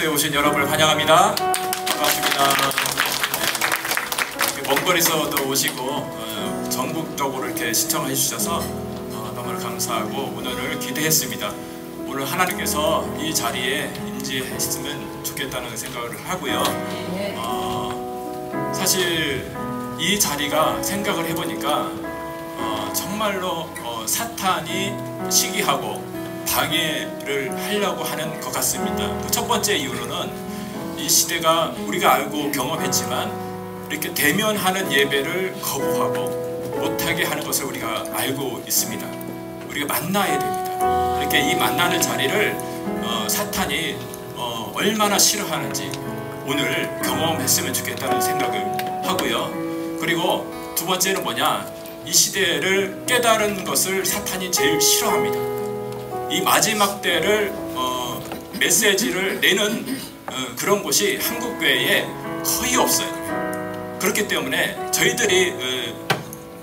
이곳에 오신 여러분을 환영합니다. 반갑습니다. 먼 거리서도 오시고 전국적으로 이렇게 시청해 주셔서 너무 감사하고 오늘을 기대했습니다. 오늘 하나님께서 이 자리에 임재했으면 좋겠다는 생각을 하고요. 사실 이 자리가 생각을 해보니까 정말로 사탄이 시기하고 방해를 하려고 하는 것 같습니다. 첫 번째 이유로는 이 시대가 우리가 알고 경험했지만 이렇게 대면하는 예배를 거부하고 못하게 하는 것을 우리가 알고 있습니다. 우리가 만나야 됩니다. 이렇게 이 만나는 자리를 사탄이 얼마나 싫어하는지 오늘 경험했으면 좋겠다는 생각을 하고요. 그리고 두 번째는 뭐냐, 이 시대를 깨달은 것을 사탄이 제일 싫어합니다. 이 마지막 때를 메시지를 내는 그런 곳이 한국교회에 거의 없어요. 그렇기 때문에 저희들이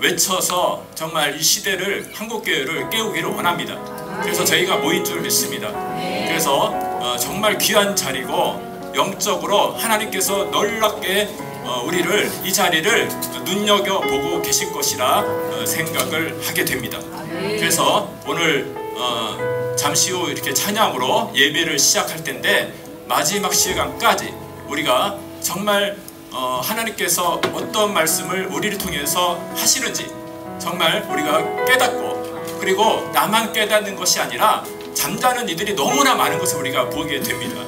외쳐서 정말 이 시대를, 한국교회를 깨우기를 원합니다. 그래서 저희가 모인 줄 믿습니다. 그래서 정말 귀한 자리고 영적으로 하나님께서 놀랍게 우리를, 이 자리를 눈여겨보고 계실 것이라 생각을 하게 됩니다. 그래서 오늘 잠시 후 이렇게 찬양으로 예배를 시작할 텐데 마지막 시간까지 우리가 정말 하나님께서 어떤 말씀을 우리를 통해서 하시는지 정말 우리가 깨닫고, 그리고 나만 깨닫는 것이 아니라 잠자는 이들이 너무나 많은 것을 우리가 보게 됩니다.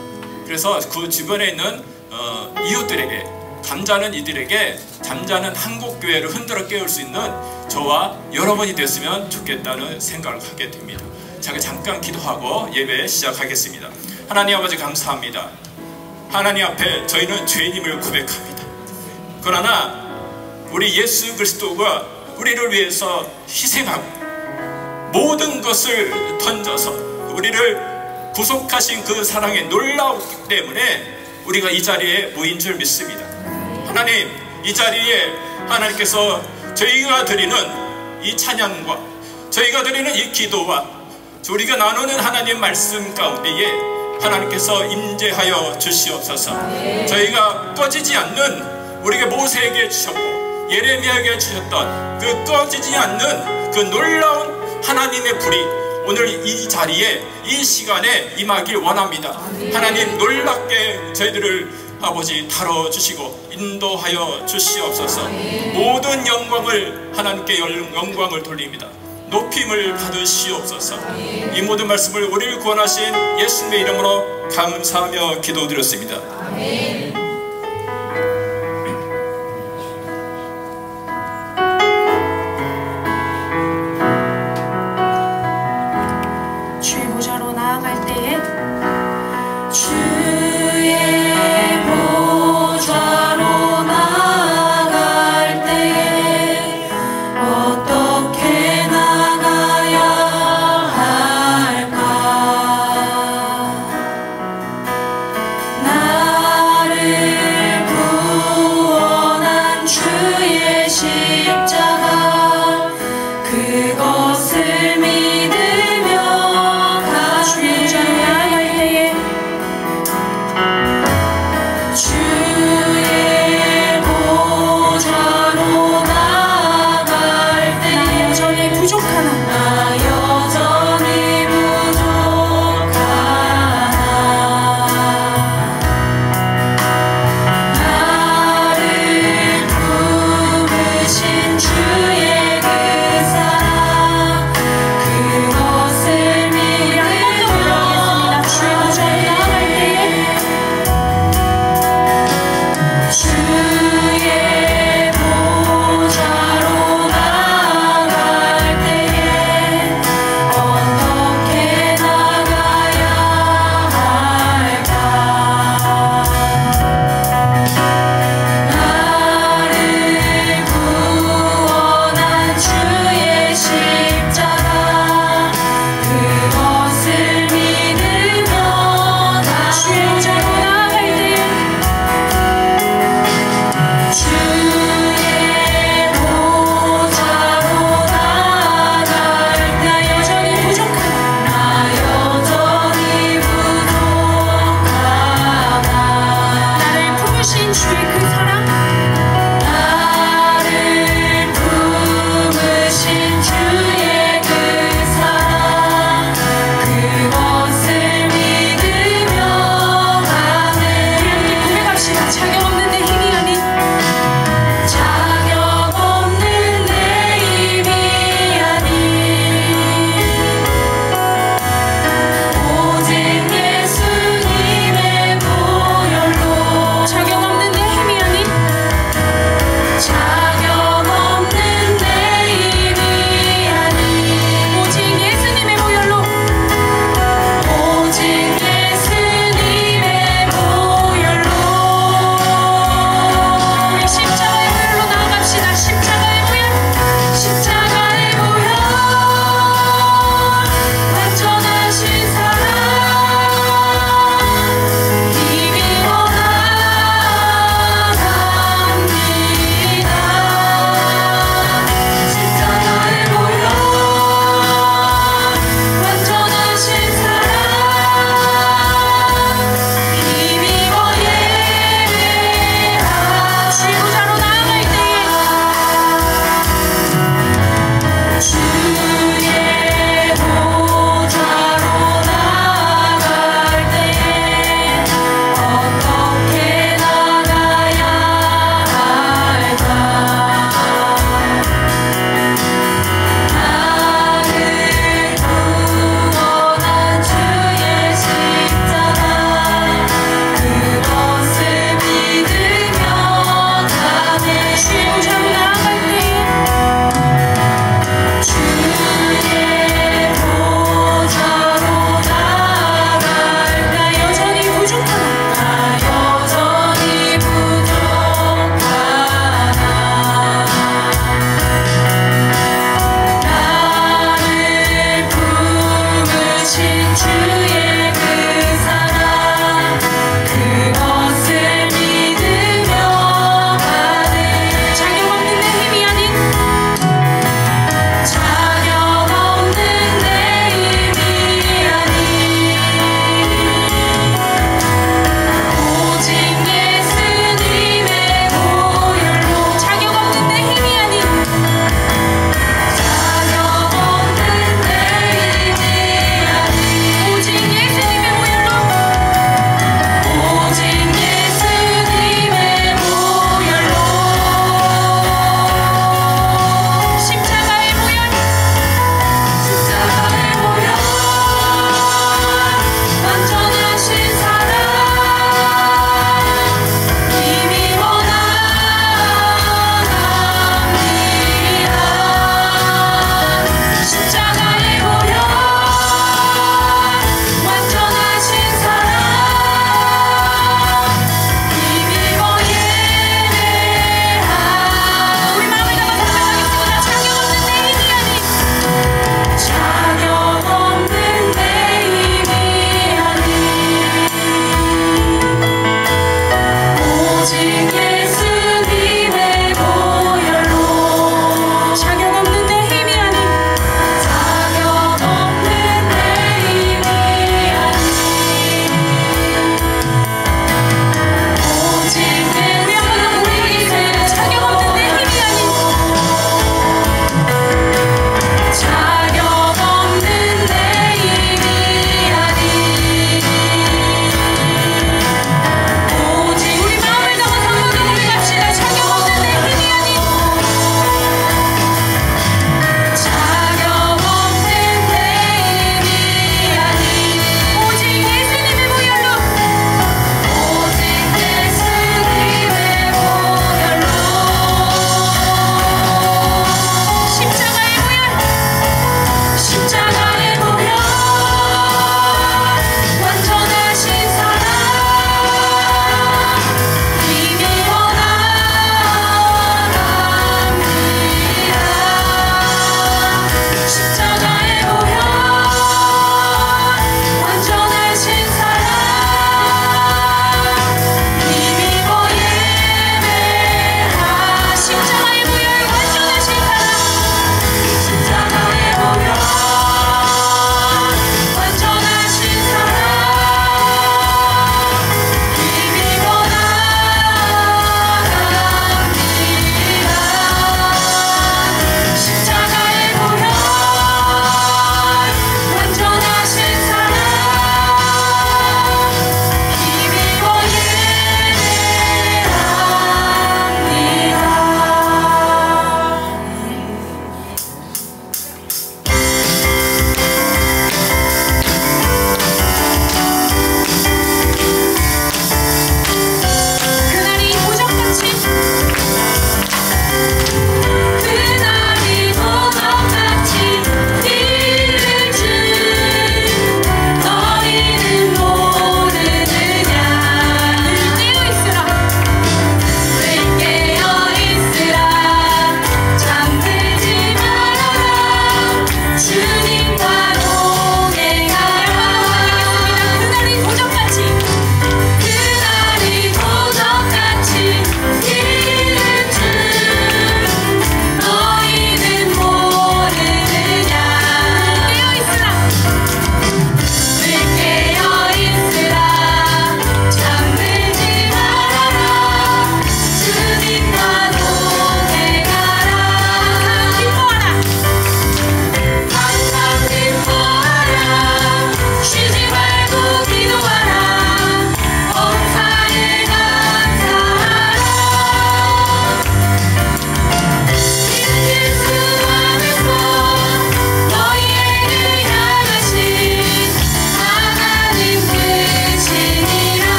그래서 그 주변에 있는 이웃들에게, 잠자는 이들에게 잠자는 한국교회를 흔들어 깨울 수 있는 저와 여러분이 됐으면 좋겠다는 생각을 하게 됩니다. 잠깐 기도하고 예배 시작하겠습니다. 하나님 아버지 감사합니다. 하나님 앞에 저희는 죄인임을 고백합니다. 그러나 우리 예수 그리스도가 우리를 위해서 희생하고 모든 것을 던져서 우리를 구속하신 그 사랑이 놀라웠기 때문에 우리가 이 자리에 모인 줄 믿습니다. 하나님, 이 자리에 하나님께서 저희가 드리는 이 찬양과 저희가 드리는 이 기도와 우리가 나누는 하나님 말씀 가운데에 하나님께서 임재하여 주시옵소서. 저희가 꺼지지 않는, 우리가 모세에게 주셨고 예레미야에게 주셨던 그 꺼지지 않는 그 놀라운 하나님의 불이 오늘 이 자리에, 이 시간에 임하길 원합니다. 하나님, 놀랍게 저희들을 아버지 다뤄주시고 인도하여 주시옵소서. 모든 영광을 하나님께 영광을 돌립니다. 높임을 받으시옵소서. 이 모든 말씀을 우리를 구원하신 예수님의 이름으로 감사하며 기도드렸습니다. 아멘. 주의 보좌로 나아갈 때에 주의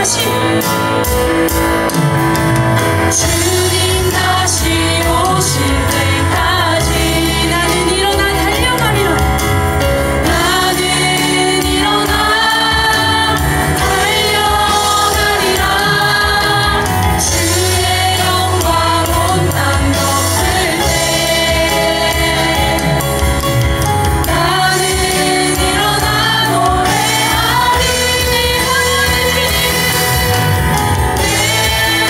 다시 주님 다시 오실 때까지 나는 일어나 달려가리라. 나는 일어나 달려가리라. 주의 영광 온 땅 덮을 때 나는 일어나 노래하리. 내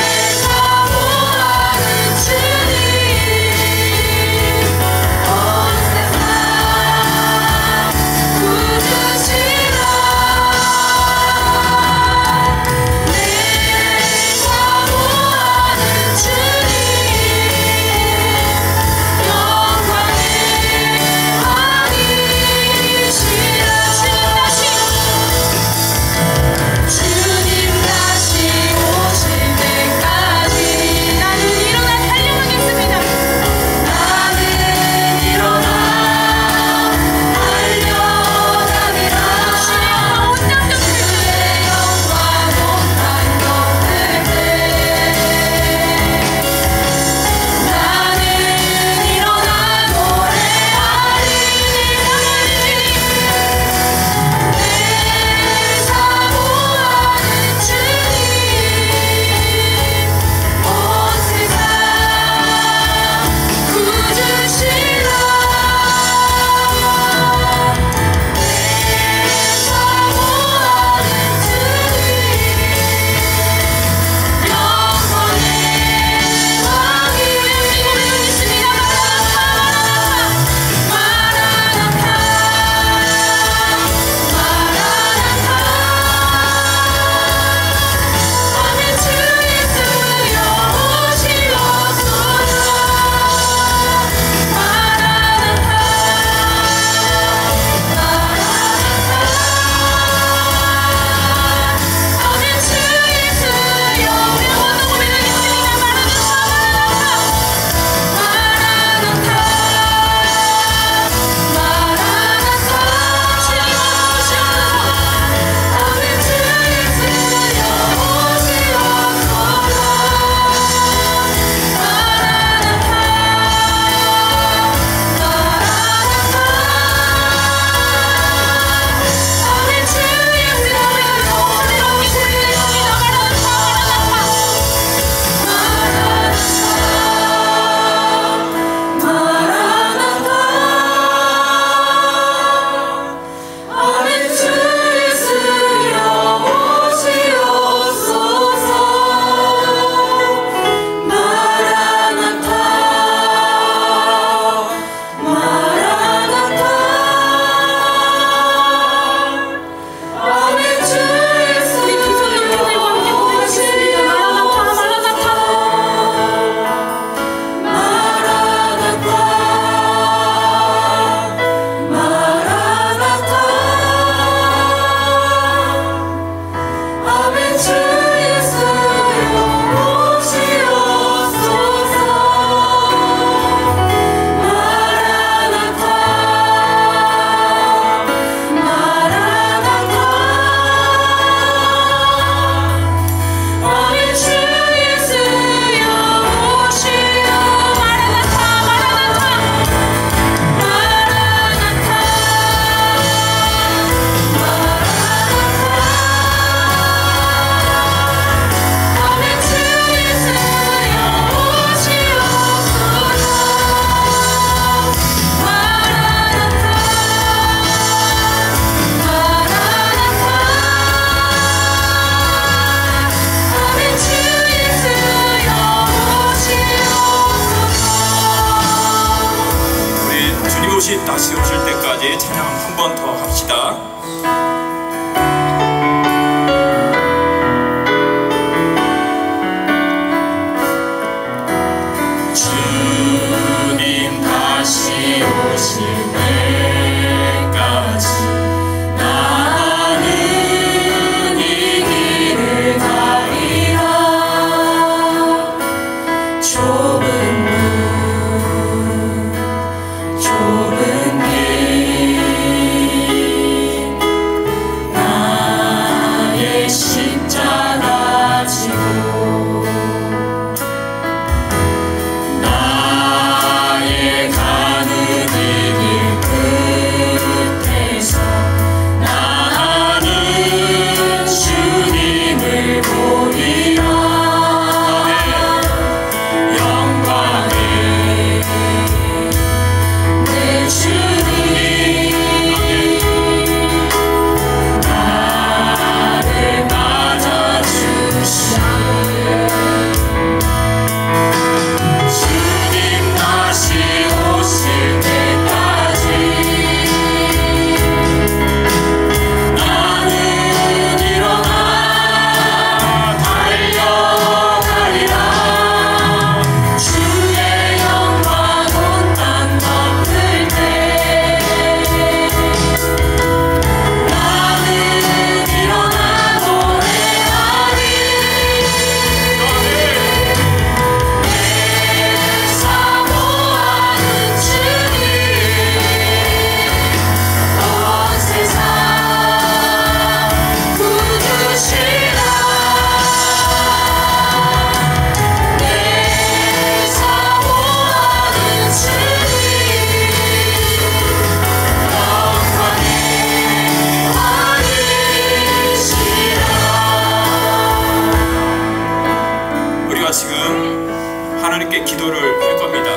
기도를 할 겁니다.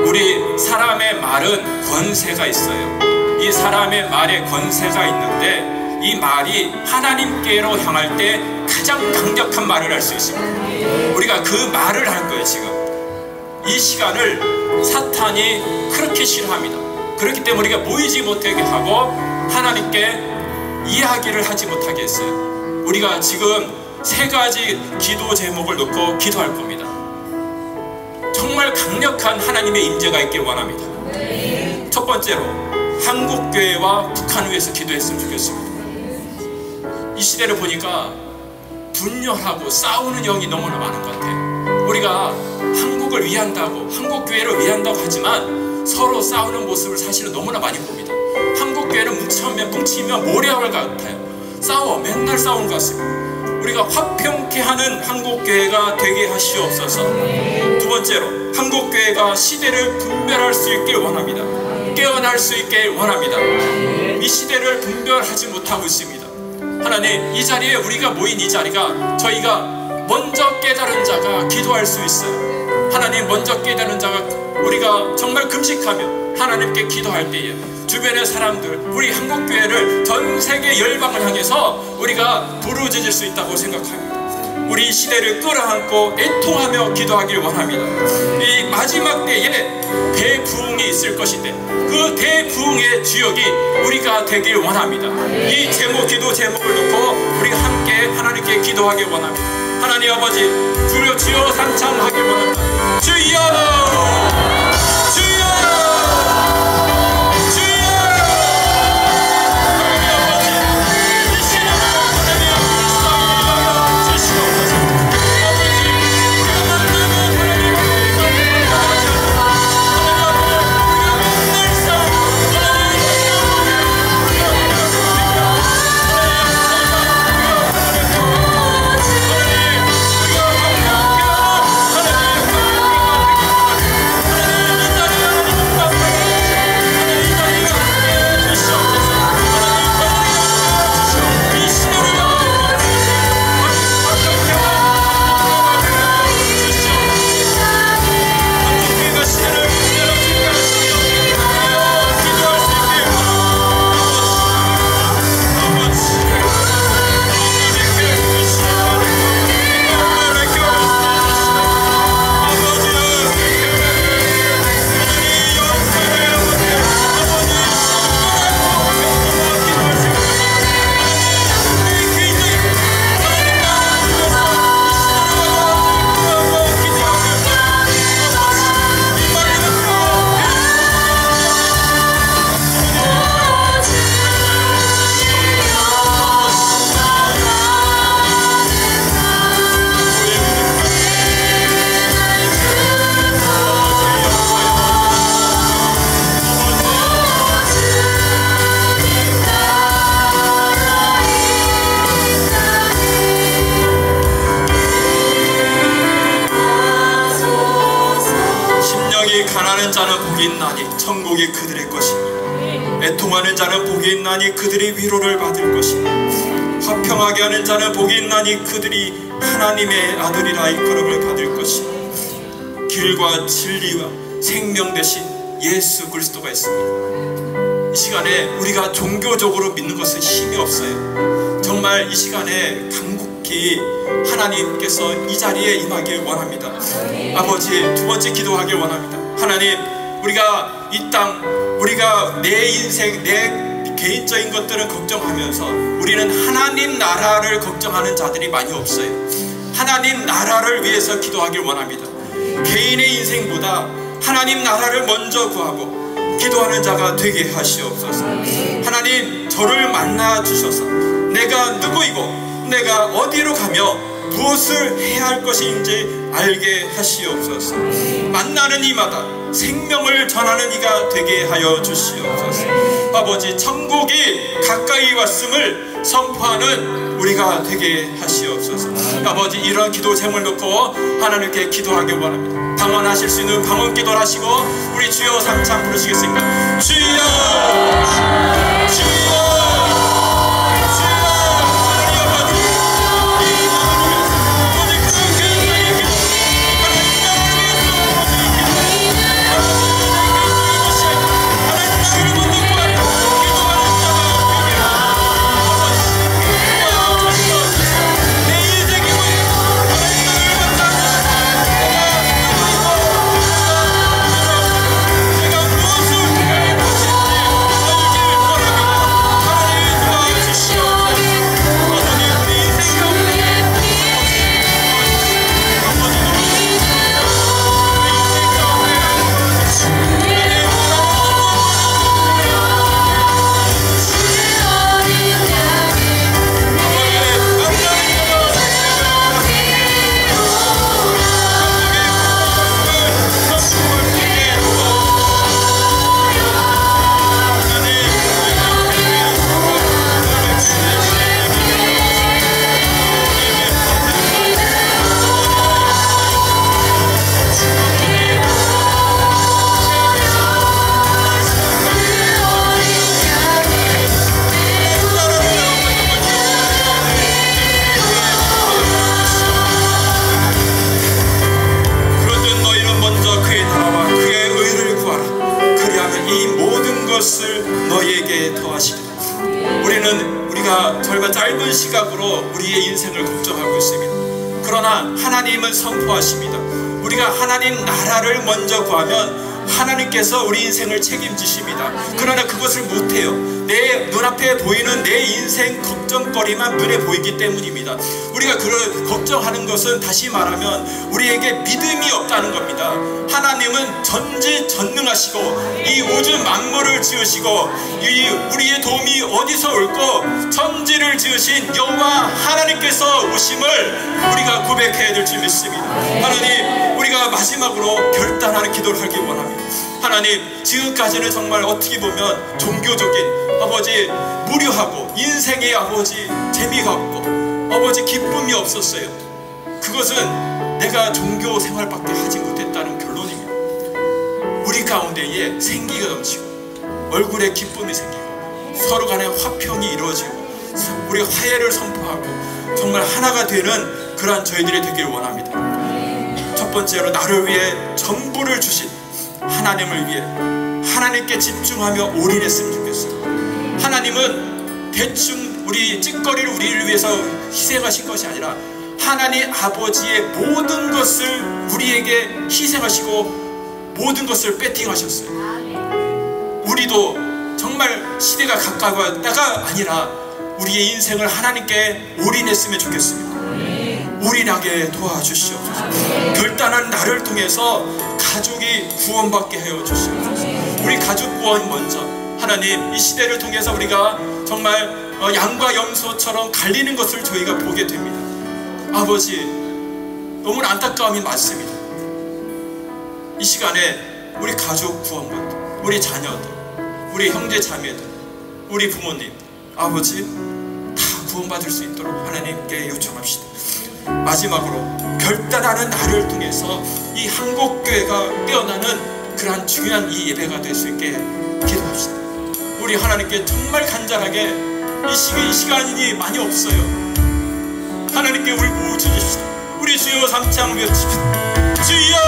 우리 사람의 말은 권세가 있어요. 이 사람의 말에 권세가 있는데 이 말이 하나님께로 향할 때 가장 강력한 말을 할 수 있습니다. 우리가 그 말을 할 거예요. 지금 이 시간을 사탄이 그렇게 싫어합니다. 그렇기 때문에 우리가 모이지 못하게 하고 하나님께 이야기를 하지 못하게 했어요. 우리가 지금 3가지 기도 제목을 놓고 기도할 겁니다. 정말 강력한 하나님의 임재가 있길 원합니다. 첫 번째로 한국교회와 북한을 위해서 기도했으면 좋겠습니다. 이 시대를 보니까 분열하고 싸우는 영이 너무나 많은 것 같아요. 우리가 한국을 위한다고, 한국교회를 위한다고 하지만 서로 싸우는 모습을 사실은 너무나 많이 봅니다. 한국교회는 뭉치면 모래알 같아요. 맨날 싸우는 것 같습니다. 우리가 화평케 하는 한국교회가 되게 하시옵소서. 두 번째로 한국교회가 시대를 분별할 수 있길 원합니다. 깨어날 수 있길 원합니다. 이 시대를 분별하지 못하고 있습니다. 하나님, 이 자리에 우리가 모인 이 자리가 저희가 먼저 깨달은 자가 기도할 수 있어요. 하나님, 먼저 깨달은 자가 우리가 정말 금식하며 하나님께 기도할 때에 주변의 사람들, 우리 한국교회를 전 세계 열방을 향해서 우리가 부르짖을 수 있다고 생각합니다. 우리 시대를 끌어안고 애통하며 기도하길 원합니다. 이 마지막 때에 대부흥이 있을 것인데 그 대부흥의 주역이 우리가 되길 원합니다. 이 기도 제목을 놓고 우리가 함께 하나님께 기도하길 원합니다. 하나님 아버지, 주여 삼창하길 원합니다. 주여! 가난한 자는 복이 있나니 천국이 그들의 것이니 애통하는 자는 복이 있나니 그들이 위로를 받을 것이니 화평하게 하는 자는 복이 있나니 그들이 하나님의 아들이라 일컬음을 받을 것이니 길과 진리와 생명 되신 예수 그리스도가 있습니다. 이 시간에 우리가 종교적으로 믿는 것은 힘이 없어요. 정말 이 시간에 간곡히 하나님께서 이 자리에 임하길 원합니다. 아버지, 두 번째 기도하길 원합니다. 하나님, 우리가 이 땅, 우리가 내 인생, 내 개인적인 것들을 걱정하면서 우리는 하나님 나라를 걱정하는 자들이 많이 없어요. 하나님 나라를 위해서 기도하길 원합니다. 개인의 인생보다 하나님 나라를 먼저 구하고 기도하는 자가 되게 하시옵소서. 하나님, 저를 만나 주셔서 내가 누구이고 내가 어디로 가며 무엇을 해야 할 것인지 알게 하시옵소서. 만나는 이마다 생명을 전하는 이가 되게 하여 주시옵소서. 아버지, 천국이 가까이 왔음을 선포하는 우리가 되게 하시옵소서. 아버지, 이런 기도 제목을 놓고 하나님께 기도하길 원합니다. 방언하실 수 있는 방언 기도를 하시고 우리 주여 삼창 부르시겠습니까? 주여, 주여. 주여 시각으로 우리의 인생을 걱정하고 있습니다. 그러나 하나님은 선포하십니다. 우리가 하나님 나라를 먼저 구하면 하나님께서 우리 인생을 책임지십니다. 그러나 그것을 못해요. 내 눈앞에 보이는 내 인생 걱정거리만 눈에 보이기 때문입니다. 우리가 그걸 걱정하는 것은 다시 말하면 우리에게 믿음이 없다는 겁니다. 하나님은 전지전능하시고 이 우주 만물을 지으시고 이 우리의 도움이 어디서 올고 천지를 지으신 여호와 하나님께서 오심을 우리가 고백해야 될 줄 믿습니다. 하나님, 우리가 마지막으로 결단하는 기도를 하기 원합니다. 하나님, 지금까지는 정말 어떻게 보면 종교적인 아버지 무료하고 인생의 아버지 재미가 없고 아버지 기쁨이 없었어요. 그것은 내가 종교 생활밖에 하지 못했다는 결론입니다. 우리 가운데에 생기가 넘치고 얼굴에 기쁨이 생기고 서로 간에 화평이 이루어지고 우리 화해를 선포하고 정말 하나가 되는 그러한 저희들이 되길 원합니다. 첫 번째로 나를 위해 전부를 주신 하나님을 위해 하나님께 집중하며 올인했으면 좋겠어요. 하나님은 대충 우리 찌꺼리를 우리를 위해서 희생하신 것이 아니라 하나님 아버지의 모든 것을 우리에게 희생하시고 모든 것을 배팅하셨어요. 우리도 정말 시대가 가까웠다가 아니라 우리의 인생을 하나님께 올인했으면 좋겠습니다. 올인하게 도와주시옵소서. 결단한 나를 통해서 가족이 구원받게 하여 주시옵소서. 우리 가족 구원 먼저 하나님, 이 시대를 통해서 우리가 정말 양과 염소처럼 갈리는 것을 저희가 보게 됩니다. 아버지, 너무 안타까움이 많습니다. 이 시간에 우리 가족 구원받고 우리 자녀들, 우리 형제 자매들, 우리 부모님, 아버지 다 구원받을 수 있도록 하나님께 요청합시다. 마지막으로 결단하는 나를 통해서 이 한국교회가 깨어나는 그러한 중요한 이 예배가 될 수 있게 기도합시다. 우리 하나님께 정말 간절하게 이 시간이 많이 없어요. 하나님께 울고 주십시다. 우리 주여 삼창 외칩시다. 주여!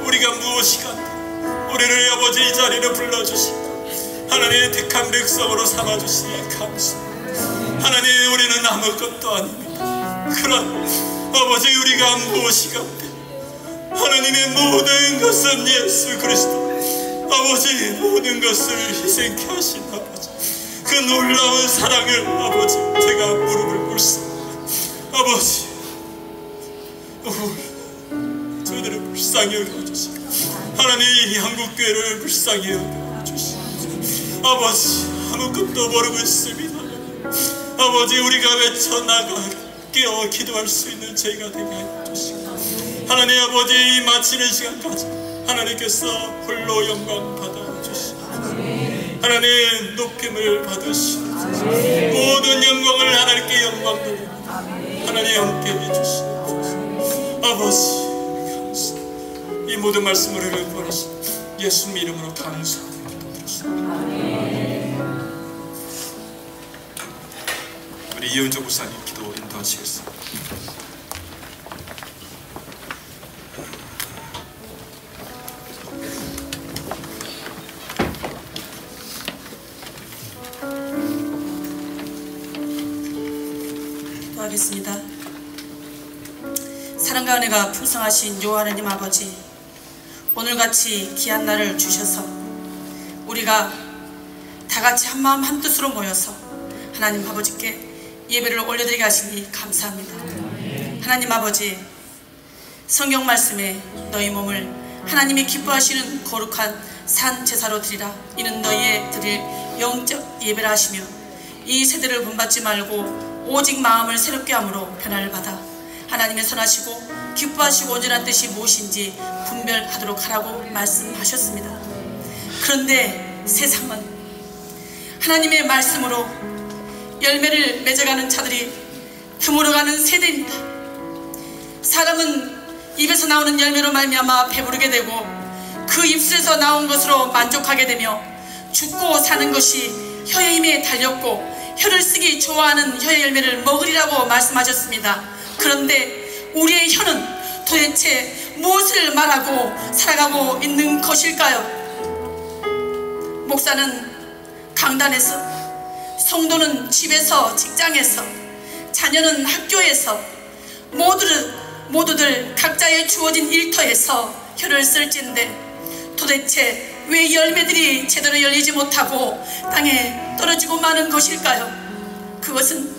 우리가 무엇이간데 우리를 아버지 이 자리로 불러주시고 하나님의 택한 백성으로 삼아주시니 감사합니다. 하나님, 우리는 아무것도 아닙니다. 그런 아버지 우리가 무엇이간데 하나님의 모든 것은 예수 그리스도 아버지 모든 것을 희생케 하신 아버지 그 놀라운 사랑을 아버지 제가 무릎을 꿇습니다. 아버지 저희들을 불쌍히 여겨주시고 하나님 이 한국교회를 불쌍히 여겨주시고 아버지 아무것도 모르고 있습니다. 아버지 우리가 외쳐나가 깨어 기도할 수 있는 저희가 되게 해주시고 하나님 아버지 이 마치는 시간까지 하나님께서 홀로 영광 받아주시고 하나님 높임을 받으시고 모든 영광을 하나님께 영광 돌립니다. 하나님 함께 해주시고 아버지 감사합니다. 이 모든 말씀을 우리를 보내신 예수님 이름으로 감사합니다. 우리 이은정 목사님 기도 인도하시겠습니다. 기도하겠습니다. 사랑과 은혜가 풍성하신 요 하나님 아버지, 오늘같이 귀한 날을 주셔서 우리가 다같이 한마음 한뜻으로 모여서 하나님 아버지께 예배를 올려드리게 하시니 감사합니다. 하나님 아버지, 성경 말씀에 너희 몸을 하나님이 기뻐하시는 거룩한 산 제사로 드리라. 이는 너희의 드릴 영적 예배라 하시며 이 세대를 본받지 말고 오직 마음을 새롭게 함으로 변화를 받아 하나님의 선하시고 기뻐하시고 온전한 뜻이 무엇인지 분별하도록 하라고 말씀하셨습니다. 그런데 세상은 하나님의 말씀으로 열매를 맺어가는 자들이 드물어가는 세대입니다. 사람은 입에서 나오는 열매로 말미암아 배부르게 되고 그 입술에서 나온 것으로 만족하게 되며 죽고 사는 것이 혀의 힘에 달렸고 혀를 쓰기 좋아하는 혀의 열매를 먹으리라고 말씀하셨습니다. 그런데 우리의 혀는 도대체 무엇을 말하고 살아가고 있는 것일까요? 목사는 강단에서, 성도는 집에서, 직장에서, 자녀는 학교에서 모두들 각자의 주어진 일터에서 혀를 쓸진데 도대체 왜 열매들이 제대로 열리지 못하고 땅에 떨어지고 마는 것일까요? 그것은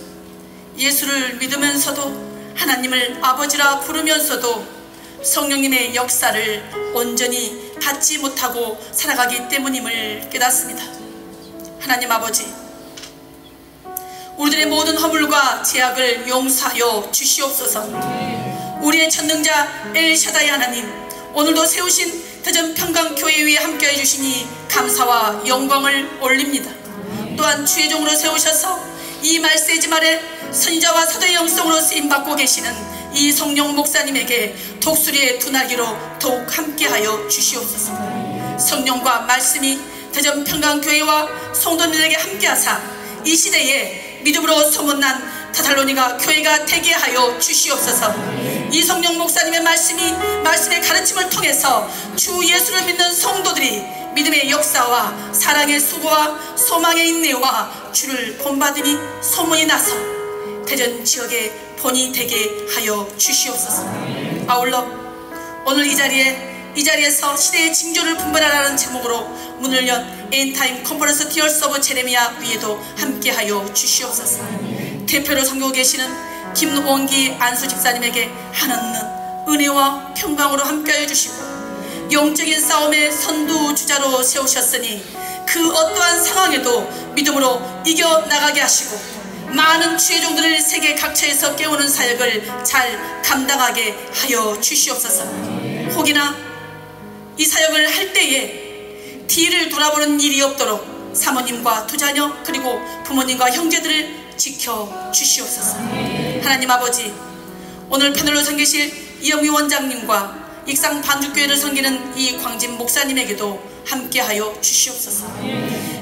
예수를 믿으면서도 하나님을 아버지라 부르면서도 성령님의 역사를 온전히 받지 못하고 살아가기 때문임을 깨닫습니다. 하나님 아버지, 우리들의 모든 허물과 죄악을 용서하여 주시옵소서. 우리의 전능자 엘샤다이 하나님, 오늘도 세우신 대전 평강교회 위에 함께해 주시니 감사와 영광을 올립니다. 또한 주의 종으로 세우셔서 이 말세지 말에 선지자와 사도의 영성으로 쓰임받고 계시는 이 성령 목사님에게 독수리의 두 날개로 더욱 함께하여 주시옵소서. 성령과 말씀이 대전 평강교회와 성도들에게 함께하사 이 시대에 믿음으로 소문난 다살로니가 교회가 되게 하여 주시옵소서. 이 성령 목사님의 말씀의 가르침을 통해서 주 예수를 믿는 성도들이 믿음의 역사와 사랑의 수고와 소망의 인내와 주를 본받음이 소문이 나서 대전 지역의 본이 되게 하여 주시옵소서. 아울러 오늘 이 자리에서 시대의 징조를 분별하라는 제목으로 문을 연 엔타임 컨퍼런스 티얼스 오브 제레미야 위에도 함께하여 주시옵소서. 대표로 섬기고 계시는 김원기 안수 집사님에게 하나는 은혜와 평강으로 함께하여 주시고 영적인 싸움의 선두주자로 세우셨으니 그 어떠한 상황에도 믿음으로 이겨나가게 하시고 많은 주의 종들을 세계 각처에서 깨우는 사역을 잘 감당하게 하여 주시옵소서. 혹이나 이 사역을 할 때에 뒤를 돌아보는 일이 없도록 사모님과 두 자녀 그리고 부모님과 형제들을 지켜주시옵소서. 하나님 아버지, 오늘 패널로 섬기실 이영미 원장님과 익상 반주교회를 섬기는 이 광진 목사님에게도 함께하여 주시옵소서.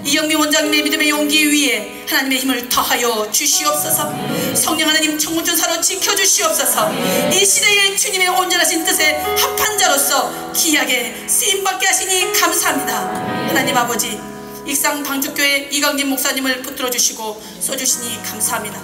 이영미 원장님의 믿음의 용기 위에 하나님의 힘을 더하여 주시옵소서. 성령 하나님 청문전사로 지켜주시옵소서. 이 시대에 주님의 온전하신 뜻에 합한 자로서 귀하게 쓰임받게 하시니 감사합니다. 하나님 아버지, 익상 방주교회 이강진 목사님을 붙들어 주시고 써주시니 감사합니다.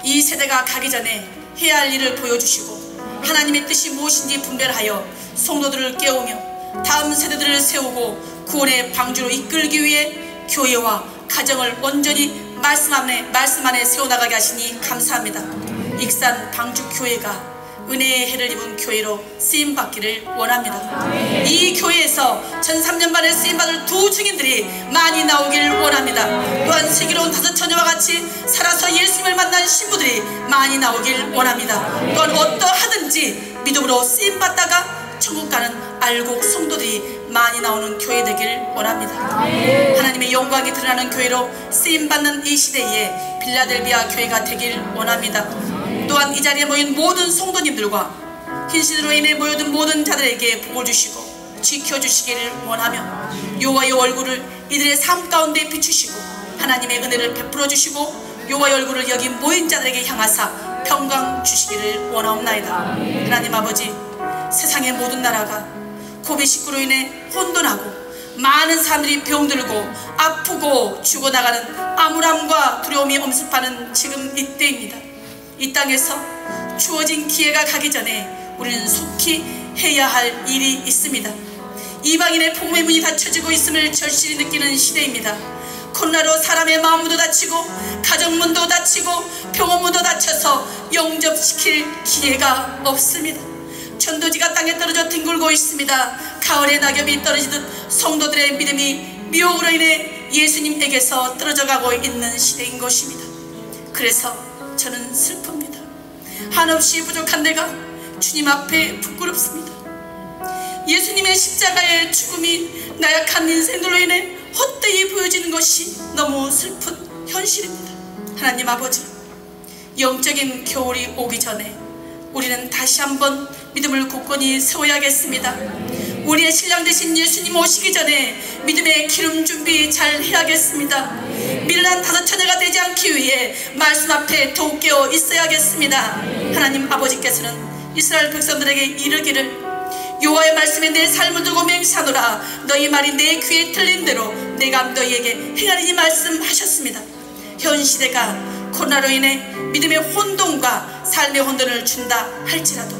이 세대가 가기 전에 해야 할 일을 보여주시고 하나님의 뜻이 무엇인지 분별하여 성도들을 깨우며 다음 세대들을 세우고 구원의 방주로 이끌기 위해 교회와 가정을 온전히 말씀 안에 세워나가게 하시니 감사합니다. 익산 방주교회가 은혜의 해를 입은 교회로 쓰임받기를 원합니다. 이 교회에서 전 3년반에 쓰임받을 두 증인들이 많이 나오길 원합니다. 또한 슬기로운 5 처녀와 같이 살아서 예수님을 만난 신부들이 많이 나오길 원합니다. 또한 어떠하든지 믿음으로 쓰임받다가 천국 가는 알곡 성도들이 많이 나오는 교회 되길 원합니다. 하나님의 영광이 드러나는 교회로 쓰임받는 이 시대에 빌라델비아 교회가 되길 원합니다. 또한 이 자리에 모인 모든 성도님들과 흰신으로 인해 모여든 모든 자들에게 복을 주시고 지켜주시기를 원하며 여호와의 얼굴을 이들의 삶 가운데 비추시고 하나님의 은혜를 베풀어 주시고 여호와의 얼굴을 여기 모인 자들에게 향하사 평강 주시기를 원하옵나이다. 하나님 아버지, 세상의 모든 나라가 코비드19로 인해 혼돈하고 많은 사람들이 병들고 아프고 죽어나가는 암울함과 두려움이 엄습하는 지금 이때입니다. 이 땅에서 주어진 기회가 가기 전에 우리는 속히 해야 할 일이 있습니다. 이방인의 복음의 문이 닫혀지고 있음을 절실히 느끼는 시대입니다. 코로나로 사람의 마음도 닫히고 가정문도 닫히고 병원문도 닫혀서 영접시킬 기회가 없습니다. 전도지가 땅에 떨어져 뒹굴고 있습니다. 가을의 낙엽이 떨어지듯 성도들의 믿음이 미혹으로 인해 예수님에게서 떨어져 가고 있는 시대인 것입니다. 그래서 저는 슬픕니다. 한없이 부족한 내가 주님 앞에 부끄럽습니다. 예수님의 십자가의 죽음이 나약한 인생들로 인해 헛되이 보여지는 것이 너무 슬픈 현실입니다. 하나님 아버지, 영적인 겨울이 오기 전에 우리는 다시 한번 믿음을 굳건히 세워야겠습니다. 우리의 신랑 되신 예수님 오시기 전에 믿음의 기름 준비 잘 해야겠습니다. 미련한 5 처녀가 되지 않기 위해 말씀 앞에 더욱 깨어 있어야겠습니다. 하나님 아버지께서는 이스라엘 백성들에게 이르기를 여호와의 말씀에 내 삶을 두고 맹세하노라. 너희 말이 내 귀에 들린 대로 내가 너희에게 행하리니 말씀하셨습니다. 현 시대가 코로나로 인해 믿음의 혼돈과 삶의 혼돈을 준다 할지라도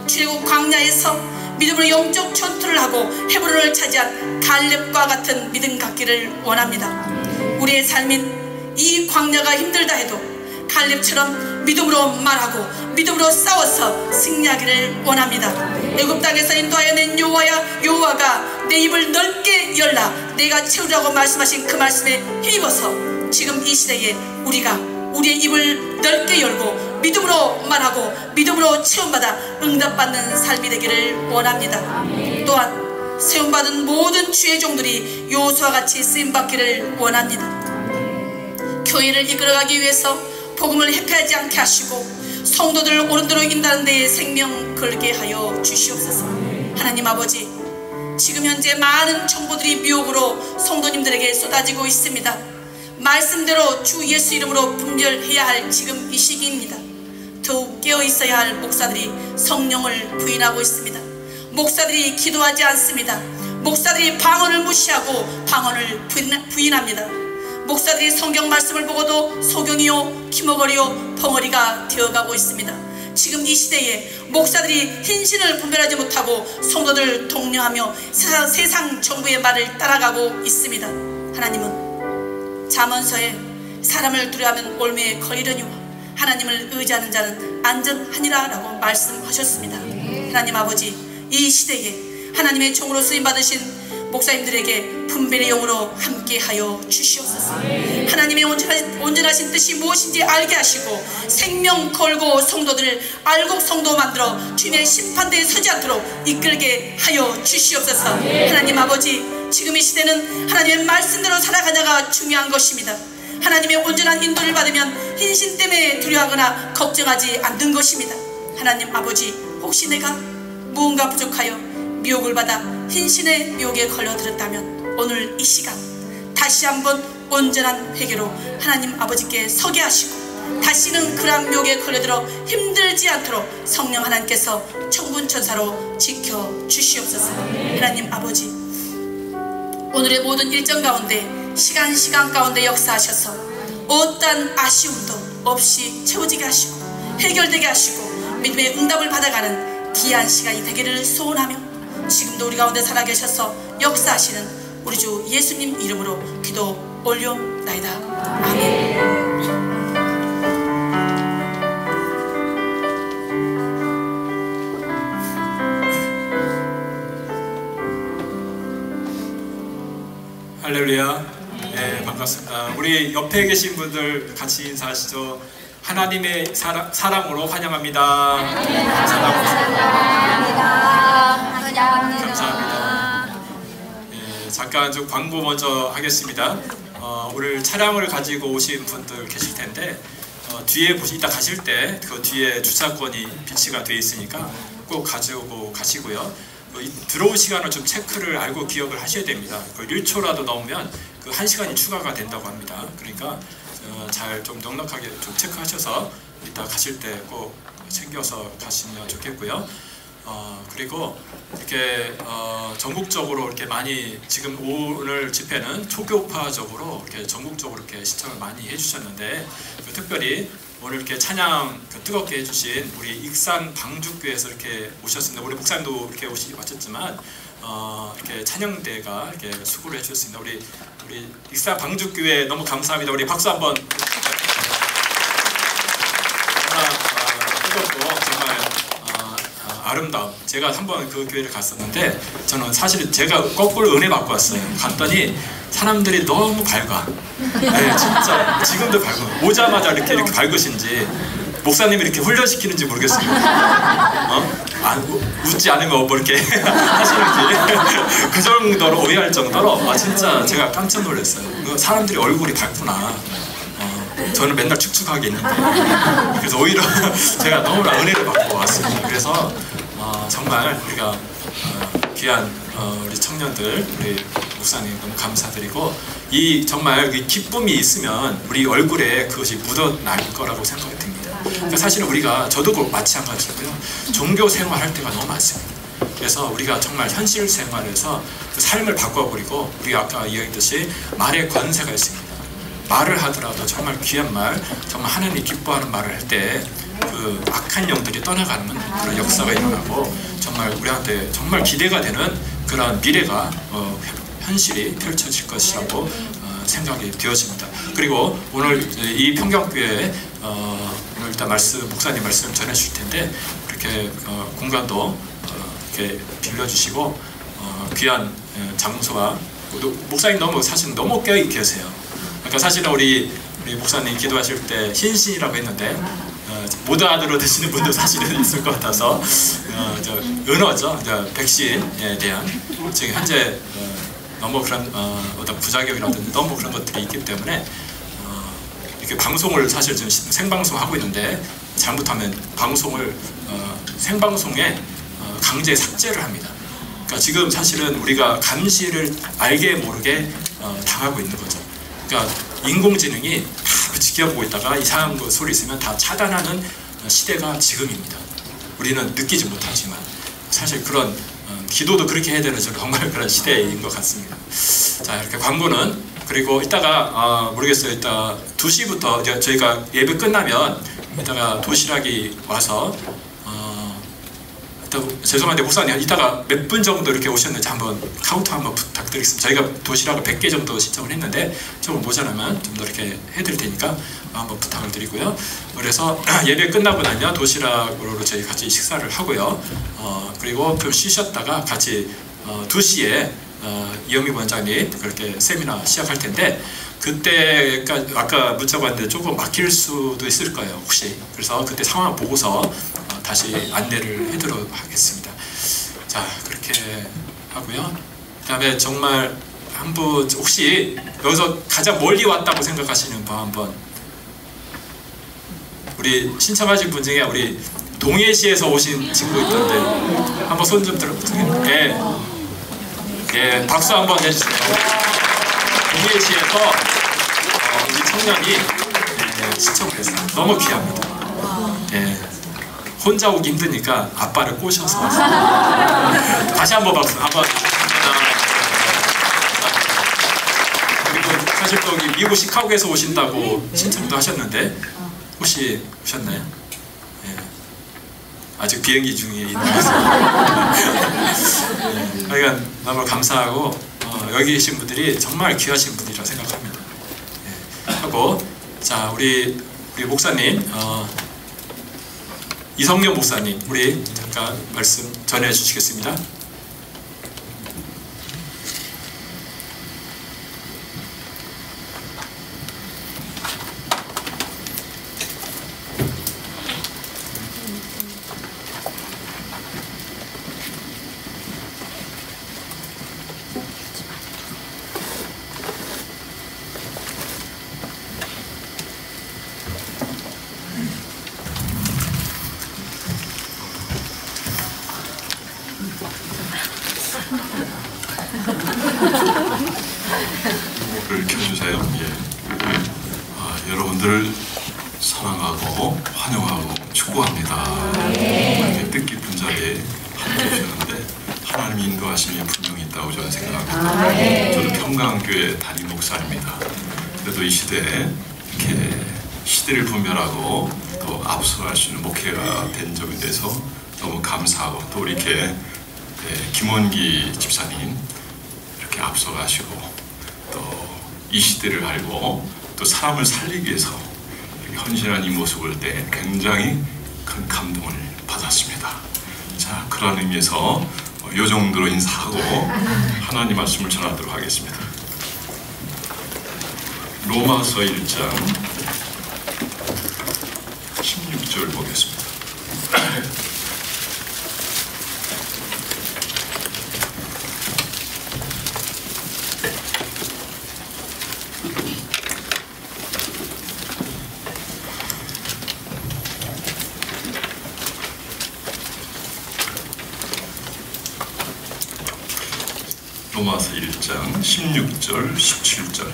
출애굽 광야에서 믿음으로 영적 전투를 하고 헤브론을 차지한 갈렙과 같은 믿음 갖기를 원합니다. 우리의 삶인 이 광야가 힘들다 해도 갈렙처럼 믿음으로 말하고 믿음으로 싸워서 승리하기를 원합니다. 애굽 땅에서 인도하여 낸 여호와가 내 입을 넓게 열라 내가 채우라고 말씀하신 그 말씀에 힘입어서 지금 이 시대에 우리가 우리의 입을 넓게 열고 믿음으로 말하고 믿음으로 체험받아 응답받는 삶이 되기를 원합니다. 또한 세움받은 모든 주의 종들이 여호수아와 같이 쓰임받기를 원합니다. 교회를 이끌어가기 위해서 복음을 회피하지 않게 하시고 성도들을 옳은대로 인도하는 데에 생명 걸게 하여 주시옵소서. 하나님 아버지, 지금 현재 많은 정보들이 미혹으로 성도님들에게 쏟아지고 있습니다. 말씀대로 주 예수 이름으로 분별해야 할 지금 이 시기입니다. 더욱 깨어 있어야 할 목사들이 성령을 부인하고 있습니다. 목사들이 기도하지 않습니다. 목사들이 방언을 무시하고 방언을 부인합니다. 목사들이 성경 말씀을 보고도 소경이요 기머거리요 벙어리가 되어가고 있습니다. 지금 이 시대에 목사들이 흰신을 분별하지 못하고 성도들을 독려하며 세상 정부의 말을 따라가고 있습니다. 하나님은 잠언서에 사람을 두려워하면 올매에 걸리려니와 하나님을 의지하는 자는 안전하니라 라고 말씀하셨습니다. 하나님 아버지, 이 시대에 하나님의 종으로 쓰임받으신 목사님들에게 분별의 영으로 함께하여 주시옵소서. 하나님의 온전하신 뜻이 무엇인지 알게 하시고 생명 걸고 성도들을 알곡 성도 만들어 주님의 심판대에 서지 않도록 이끌게 하여 주시옵소서. 하나님 아버지, 지금 이 시대는 하나님의 말씀대로 살아가냐가 중요한 것입니다. 하나님의 온전한 인도를 받으면 흰신 때문에 두려워하거나 걱정하지 않는 것입니다. 하나님 아버지, 혹시 내가 무언가 부족하여 미혹을 받아 흰신의 미혹에 걸려들었다면 오늘 이 시간 다시 한번 온전한 회개로 하나님 아버지께 서게 하시고 다시는 그러한 미혹에 걸려들어 힘들지 않도록 성령 하나님께서 천군천사로 지켜주시옵소서. 하나님 아버지, 오늘의 모든 일정 가운데 시간 가운데 역사하셔서 어떠한 아쉬움도 없이 채워지게 하시고 해결되게 하시고 믿음의 응답을 받아가는 귀한 시간이 되기를 소원하며 지금도 우리 가운데 살아계셔서 역사하시는 우리 주 예수님 이름으로 기도 올려옵나이다. 아멘. 할렐루야. 네, 반갑습니다. 우리 옆에 계신 분들 같이 인사하시죠. 하나님의 사랑으로 환영합니다. 감사합니다. 네, 잠깐 좀 광고 먼저 하겠습니다. 오늘 차량을 가지고 오신 분들 계실 텐데 뒤에 이따 가실 때 그 뒤에 주차권이 비치가 되어 있으니까 꼭 가지고 가시고요. 들어올 시간을 좀 체크를 알고 기억을 하셔야 됩니다. 1초라도 넘으면 그 1시간이 추가가 된다고 합니다. 그러니까 잘 좀 넉넉하게 좀 체크하셔서 이따 가실 때 꼭 챙겨서 가시면 좋겠고요. 그리고 이렇게 전국적으로 이렇게 많이 지금 오늘 집회는 초교파적으로 이렇게 전국적으로 이렇게 시청을 많이 해주셨는데 특별히 오늘 이렇게 찬양 뜨겁게 해주신 우리 익산 방주교회에서 이렇게 오셨습니다. 우리 목사님도 이렇게 오셨지만 이렇게 찬양대가 이렇게 수고를 해주셨습니다. 우리 익산 방주교회 너무 감사합니다. 우리 박수 한번. 이것도 정말 아름다움. 제가 한번 그 교회를 갔었는데 저는 사실 제가 거꾸로 은혜 받고 왔어요. 갔더니 사람들이 너무 밝아. 네, 진짜 지금도 밝아. 오자마자 이렇게 밝으신지 목사님이 이렇게 훈련시키는지 모르겠습니다. 웃지 않으면 뭐 이렇게 하시는지 그 정도로 오해할 정도로 진짜 제가 깜짝 놀랐어요. 사람들이 얼굴이 밝구나. 저는 맨날 축축하게 있는데 그래서 오히려 제가 너무나 은혜를 받고 왔습니다. 그래서 정말 우리가 귀한 우리 청년들, 우리 목사님 너무 감사드리고 정말 기쁨이 있으면 우리 얼굴에 그것이 묻어날 거라고 생각이 듭니다. 그러니까 사실은 저도 마찬가지고요. 종교 생활할 때가 너무 많습니다. 그래서 우리가 정말 현실 생활에서 그 삶을 바꿔버리고 우리가 아까 이야기했듯이 말의 권세가 있습니다. 말을 하더라도 정말 귀한 말, 정말 하나님이 기뻐하는 말을 할 때 그 악한 영들이 떠나가는 그런 역사가 일어나고 정말 우리한테 정말 기대가 되는 그런 미래가 현실이 펼쳐질 것이라고 생각이 되어집니다. 그리고 오늘 이 평경교회에 오늘 일단 목사님 말씀 전해주실 텐데 이렇게 공간도 이렇게 빌려주시고 귀한 장소와 목사님 사실 너무 깨어 계세요. 그러니까 사실은 우리 목사님 기도하실 때 신신이라고 했는데 못 알아들으시는 분도 사실은 있을 것 같아서 은어죠. 백신에 대한 지금 현재 너무 그런 어떤 부작용이라든지 너무 그런 것들이 있기 때문에 이렇게 방송을 사실 지금 생방송 하고 있는데 잘못하면 방송을 생방송에 강제 삭제를 합니다. 그러니까 지금 사실은 우리가 감시를 알게 모르게 당하고 있는 거죠. 그러니까 인공지능이 다 지켜보고 있다가 이상한 소리 있으면 다 차단하는 시대가 지금입니다. 우리는 느끼지 못하지만 사실 그런 기도도 그렇게 해야 되는 정말 그런 시대인 것 같습니다. 자, 이렇게 광고는 그리고 이따가 모르겠어요. 이따 2시부터 저희가 예배 끝나면 이따가 도시락이 와서 죄송한데 목사님 이따가 몇 분 정도 이렇게 오셨는지 한번 카운트 한번 부탁드리겠습니다. 저희가 도시락을 100개 정도 신청을 했는데 조금 모자라면 좀 더 이렇게 해드릴 테니까 한번 부탁을 드리고요. 그래서 예배 끝나고 나면 도시락으로 저희 같이 식사를 하고요. 그리고 좀 쉬셨다가 같이 2시에 이영미 원장님 그렇게 세미나 시작할 텐데 그때까지 아까 문자가 왔는데 조금 막힐 수도 있을 거예요. 혹시 그래서 그때 상황 보고서 다시 안내를 해드리도록 하겠습니다. 자, 그렇게 하고요. 그 다음에 정말 한 분 혹시 여기서 가장 멀리 왔다고 생각하시는 분 한번 우리 신청하신 분 중에 우리 동해시에서 오신 친구 있던데 한번 손 좀 들어보세요. 예, 예, 박수 한번 해주세요. 동해시에서 우리 청년이 신청을 했어요. 너무 귀합니다. 예, 혼자 오기 힘드니까 아빠를 꼬셔서 왔어요. 다시 한번 박수 한번. 그리고 사실 또 여기 미국 시카고에서 오신다고 신청도 하셨는데 혹시 오셨나요? 예, 아직 비행기 중에 있는 거죠. 그러니까 너무 감사하고 여기 계신 분들이 정말 귀하신 분이라고 생각합니다. 예, 하고 자 우리 목사님 이성년 목사님 우리 잠깐 말씀 전해 주시겠습니다. 를 켜주세요. 예. 여러분들 사랑하고 환영하고 축복합니다. 이렇게 뜻깊은 자리에 함께 해주셨는데 하나님의 인도하심이 분명히 있다고 저는 생각합니다. 저는 평강교회 담임 목사입니다. 그래도 이 시대에 이렇게 시대를 분별하고 또 앞서갈 수 있는 목회가 된 점에 대해서 너무 감사하고 또 이렇게 김원기 집사님 이렇게 앞서가시고 또 이 시대를 알고 또 사람을 살리기 위해서 헌신한 이 모습을 때 굉장히 큰 감동을 받았습니다. 자, 그런 의미에서 이 정도로 인사하고 하나님 말씀을 전하도록 하겠습니다. 로마서 1장 16절 보겠습니다. 로마서 1장 16절 17절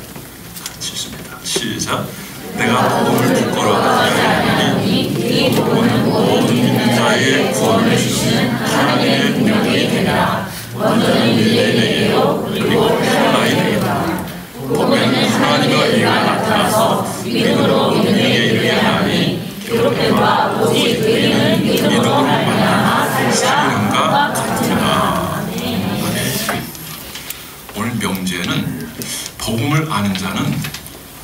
같이 읽습니다. 시작. 내가 복음을 부끄러워하지 아니하노니 복음은 모든 믿는 자의 구원을 주시는 하나님의 능력이 되리라. 먼저는 유대인에게요 그리고 헬라인에게다. 복음에는 하나님의 의가 나타나서 믿음으로 능력에 이르게 하나니 기록된 오직 의인은 믿음으로 말미암아 살리는가 같으나. 오늘 명제는 복음을 아는 자는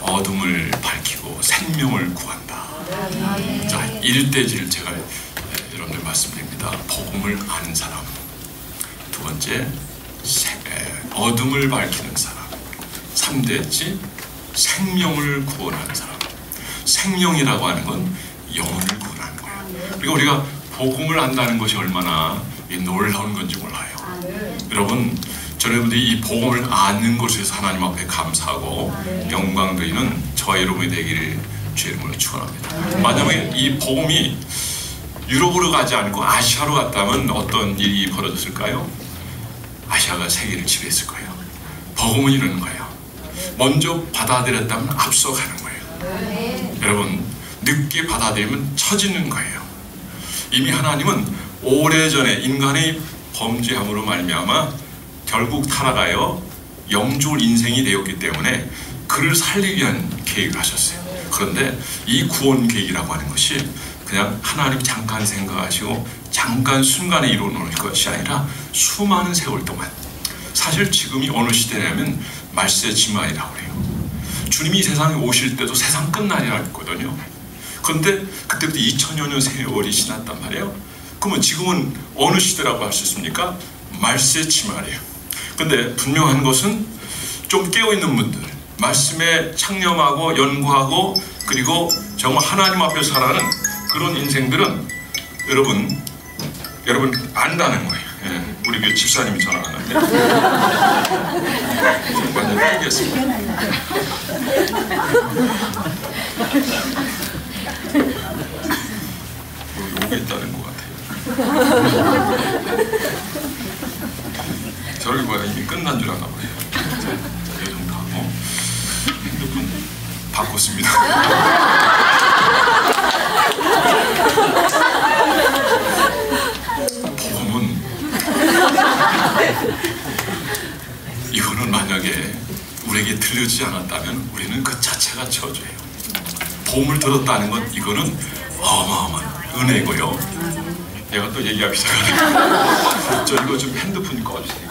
어둠을 밝히고 생명을 구한다. 자, 1대지를 제가 여러분들 말씀드립니다. 복음을 아는 사람. 두 번째, 어둠을 밝히는 사람. 3대지, 생명을 구원하는 사람. 생명이라고 하는 건 영혼을 구원하는 거예요. 그리고 우리가 복음을 안다는 것이 얼마나 놀라운 건지 몰라요. 여러분, 여러분들이 이 복음을 아는 것에서 하나님 앞에 감사하고 영광 드리는 저와 여러분이 되기를 주의 이름으로 축원합니다. 만약에 이 복음이 유럽으로 가지 않고 아시아로 갔다면 어떤 일이 벌어졌을까요? 아시아가 세계를 지배했을 거예요. 복음은 이러는 거예요. 먼저 받아들였다면 앞서가는 거예요. 여러분, 늦게 받아들이면 처지는 거예요. 이미 하나님은 오래전에 인간의 범죄함으로 말미암아 결국 타락하여 영존 인생이 되었기 때문에 그를 살리기 위한 계획을 하셨어요. 그런데 이 구원 계획이라고 하는 것이 그냥 하나님 잠깐 생각하시고 잠깐 순간에 이루어놓을 것이 아니라 수많은 세월 동안. 사실 지금이 어느 시대냐면 말세 지만이라고 해요. 주님이 이 세상에 오실 때도 세상 끝날이라고 했거든요. 그런데 그때부터 2000여 년 세월이 지났단 말이에요. 그러면 지금은 어느 시대라고 할 수 있습니까? 말세 지만이에요. 근데 분명한 것은 좀 깨어있는 분들, 말씀에 창념하고 연구하고 그리고 정말 하나님 앞에서 살아가는 그런 인생들은 여러분 안다는 거예요. 예, 우리 그 집사님이 전화하는데 완전 알겠습니다. 있다는 것 같아요. 저를 봐야 이미 끝난 줄 아나 보네요. 자, 이 정도 하고 핸드폰 바꿨습니다. 복음은 이거는 만약에 우리에게 들려지지 않았다면 우리는 그 자체가 저주예요. 복음을 들었다는 건 이거는 어마어마한 은혜고요. 내가 또 얘기하기 시작하네. 저 이거 좀 핸드폰 꺼주세요.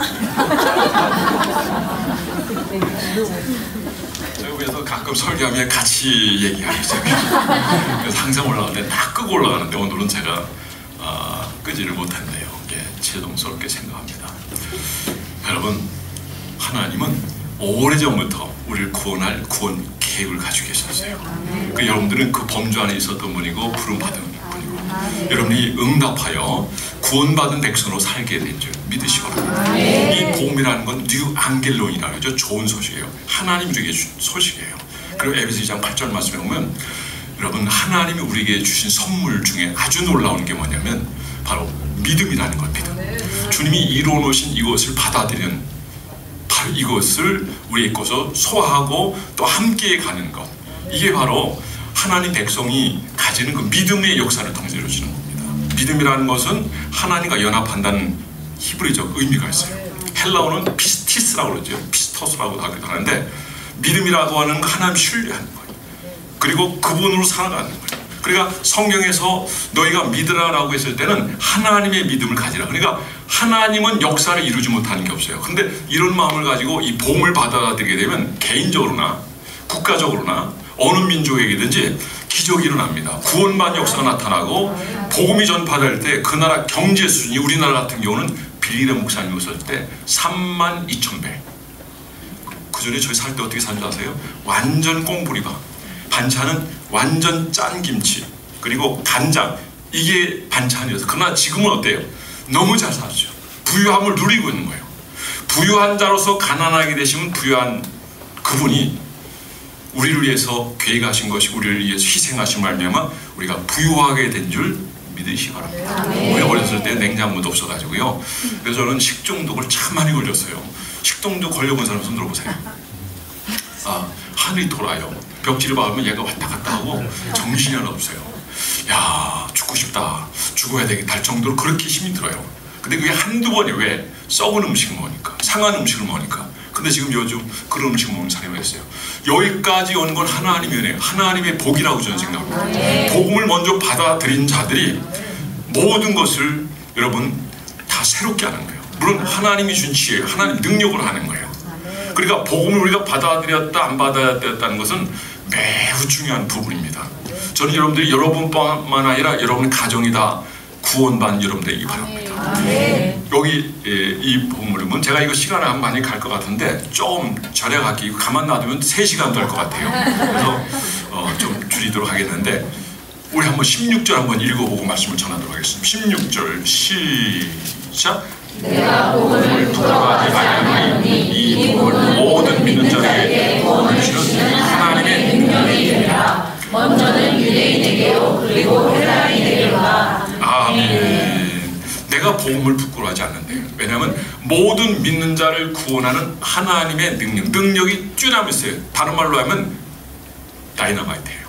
제가 그래서 가끔 설교하면 같이 얘기하기 시작해요. 그래서 항상 올라가는데 다 끄고 올라가는데 오늘은 제가 끄지를 못했네요. 예, 죄송스럽게 생각합니다. 여러분, 하나님은 오래전부터 우리를 구원할 구원 계획을 가지고 계셨어요. 그 여러분들은 그 범주 안에 있었던 분이고 부름받은 분이고 여러분이 응답하여 구원받은 백성으로 살게 된 줄 믿으시기 바랍니다. 이 복음이라는 건 뉴 앙겔론이라고 하죠. 좋은 소식이에요. 하나님 주게 주신 소식이에요. 그리고 에베소 2장 8절 말씀에 보면 여러분, 하나님이 우리에게 주신 선물 중에 아주 놀라운 게 뭐냐면 바로 믿음이라는 것. 믿음. 주님이 이루어 놓으신 이것을 받아들이는, 바로 이것을 우리의 것으로 소화하고 또 함께 가는 것. 이게 바로 하나님 백성이 가지는 그 믿음의 역사를 통해서 이루어지는 겁니다. 믿음이라는 것은 하나님과 연합한다는 히브리적 의미가 있어요. 헬라어는 피스티스라고 그러죠. 피스토스라고도 하기도 하는데, 믿음이라고 하는 건 하나님 신뢰하는 거예요. 그리고 그분으로 살아가는 거예요. 그러니까 성경에서 너희가 믿으라라고 했을 때는 하나님의 믿음을 가지라. 그러니까 하나님은 역사를 이루지 못하는 게 없어요. 근데 이런 마음을 가지고 이 복음을 받아들이게 되면 개인적으로나 국가적으로나 어느 민족에게든지 기적이 일어납니다. 구원받는 역사가 나타나고 복음이 전파될 때 그 나라 경제 수준이 우리나라 같은 경우는 빌리레 목사님 오셨을 때 32,000배. 그 전에 저희 살 때 어떻게 산지 아세요? 완전 꽁부리밥. 반찬은 완전 짠 김치, 그리고 간장, 이게 반찬이어서. 그러나 지금은 어때요? 너무 잘 사죠. 부유함을 누리고 있는 거예요. 부유한 자로서 가난하게 되시면 부유한 그분이 우리를 위해서 계획하신 것이 우리를 위해서 희생하신 말미암아 우리가 부유하게 된 줄 믿으시기 바랍니다. 우리 어렸을 때 냉장고도 없어가지고요. 그래서 저는 식중독을 참 많이 걸렸어요. 식중독 걸려본 사람 손 들어보세요. 하늘이 돌아요. 벽지를 박으면 얘가 왔다 갔다 하고 정신이 하나 없어요. 야, 죽고 싶다, 죽어야 되겠다 할 정도로 그렇게 힘이 들어요. 근데 그게 한두 번이 왜? 썩은 음식을 먹으니까, 상한 음식을 먹으니까. 근데 지금 요즘 그런 음식 먹는 사람이 있어요. 여기까지 온 건 하나님의 은혜예요. 하나님의 복이라고 저는 생각합니다. 복음을 먼저 받아들인 자들이 모든 것을 여러분 다 새롭게 하는 거예요. 물론 하나님이 준 지혜예요. 하나님 능력으로 하는 거예요. 그러니까 복음을 우리가 받아들였다 안 받아들였다는 것은 매우 중요한 부분입니다. 저는 여러분들이 여러분뿐만 아니라 여러분의 가정이 다 구원받는 여러분들이기 바랍니다. 여기 이 본문은 제가 이거 시간이 한 많이 갈 것 같은데 조금 절약할게. 이거 가만 놔두면 3시간 될 것 같아요. 그래서 좀 줄이도록 하겠는데, 우리 한번 16절 한번 읽어보고 말씀을 전하도록 하겠습니다. 16절 시작. 내가 복음을 부끄러워하지 아니하노니 이 복음은 모든 믿는 자에게 주시는 하나님의 능력이 되리라. 먼저는 유대인에게요 그리고 헬라인에게로다. 아멘. 내가 복음을 부끄러워하지 않는데요. 왜냐하면 모든 믿는 자를 구원하는 하나님의 능력이 뛰어나고 있어요. 다른 말로 하면 다이너마이트예요.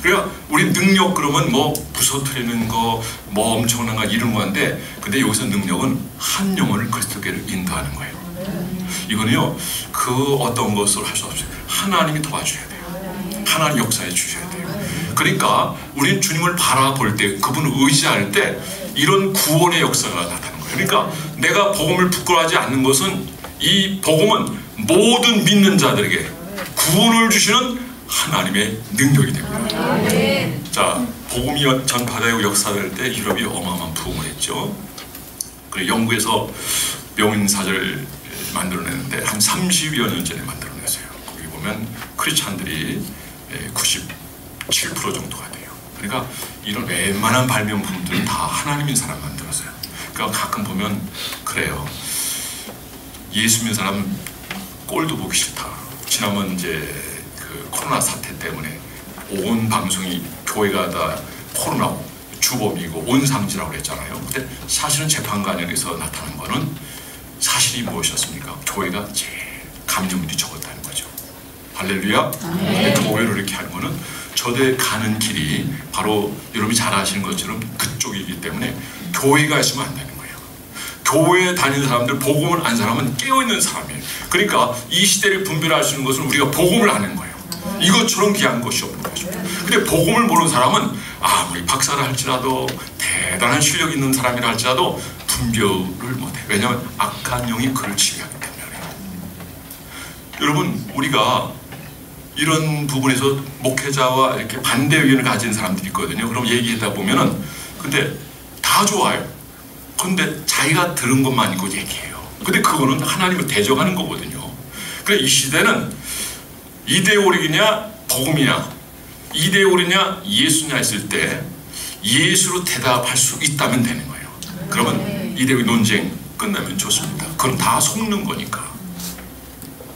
그러니까 우리 능력 그러면 뭐 부서뜨리는 거, 뭐 엄청난 거 이런 건데, 근데 여기서 능력은 한 영혼을 그리스도께로 인도하는 거예요. 이거는요, 그 어떤 것을 할 수 없어요. 하나님이 도와줘야 돼요. 하나님 역사해 주셔야 돼요. 그러니까 우리는 주님을 바라볼 때, 그분을 의지할 때 이런 구원의 역사가 나타나는 거예요. 그러니까 내가 복음을 부끄러워하지 않는 것은, 이 복음은 모든 믿는 자들에게 구원을 주시는 하나님의 능력이 됩니다. 자, 복음이 전파되고 역사될 때 유럽이 어마어마한 부흥을 했죠. 그리고 영국에서 명인사절 만들어냈는데 한 30여 년 전에 만들어냈어요. 거기 보면 크리스찬들이 97% 정도가 돼요. 그러니까 이런 웬만한 발명품들은 다 하나님인 사람 만들었어요. 그러니까 가끔 보면 그래요. 예수 믿는 사람 꼴도 보기 싫다. 지난번 이제 코로나 사태 때문에 온 방송이 교회가 다 코로나고 주범이고 온상지라고 그랬잖아요. 근데 사실은 재판관에서 나타난 거는 사실이 무엇이었습니까? 교회가 제일 감정들이 적었다는 거죠. 할렐루야. 근데 교회를 이렇게 한 거는 저대 가는 길이 바로 여러분이 잘 아시는 것처럼 그쪽이기 때문에 교회가 있으면 안 되는 거예요. 교회에 다니는 사람들, 복음을 안 사람은 깨어있는 사람이에요. 그러니까 이 시대를 분별할 수 있는 것은 우리가 복음을 아는 거예요. 이것처럼 귀한 것이 없는 것입니다. 근데 복음을 모르는 사람은 아무리 박사를 할지라도 대단한 실력 있는 사람이라 할지라도 분별을 못해. 왜냐하면 악한 영이 그를 지배하기 때문에. 여러분, 우리가 이런 부분에서 목회자와 이렇게 반대 의견을 가진 사람들이 있거든요. 그럼 얘기하다 보면은 근데 다 좋아요. 근데 자기가 들은 것만 있고 얘기해요. 근데 그거는 하나님을 대적하는 거거든요. 그래, 이 시대는 이데올이냐 복음이냐, 이데올이냐 예수냐 했을 때 예수로 대답할 수 있다면 되는 거예요. 그러면 이데올 논쟁 끝나면 좋습니다. 그럼 다 속는 거니까.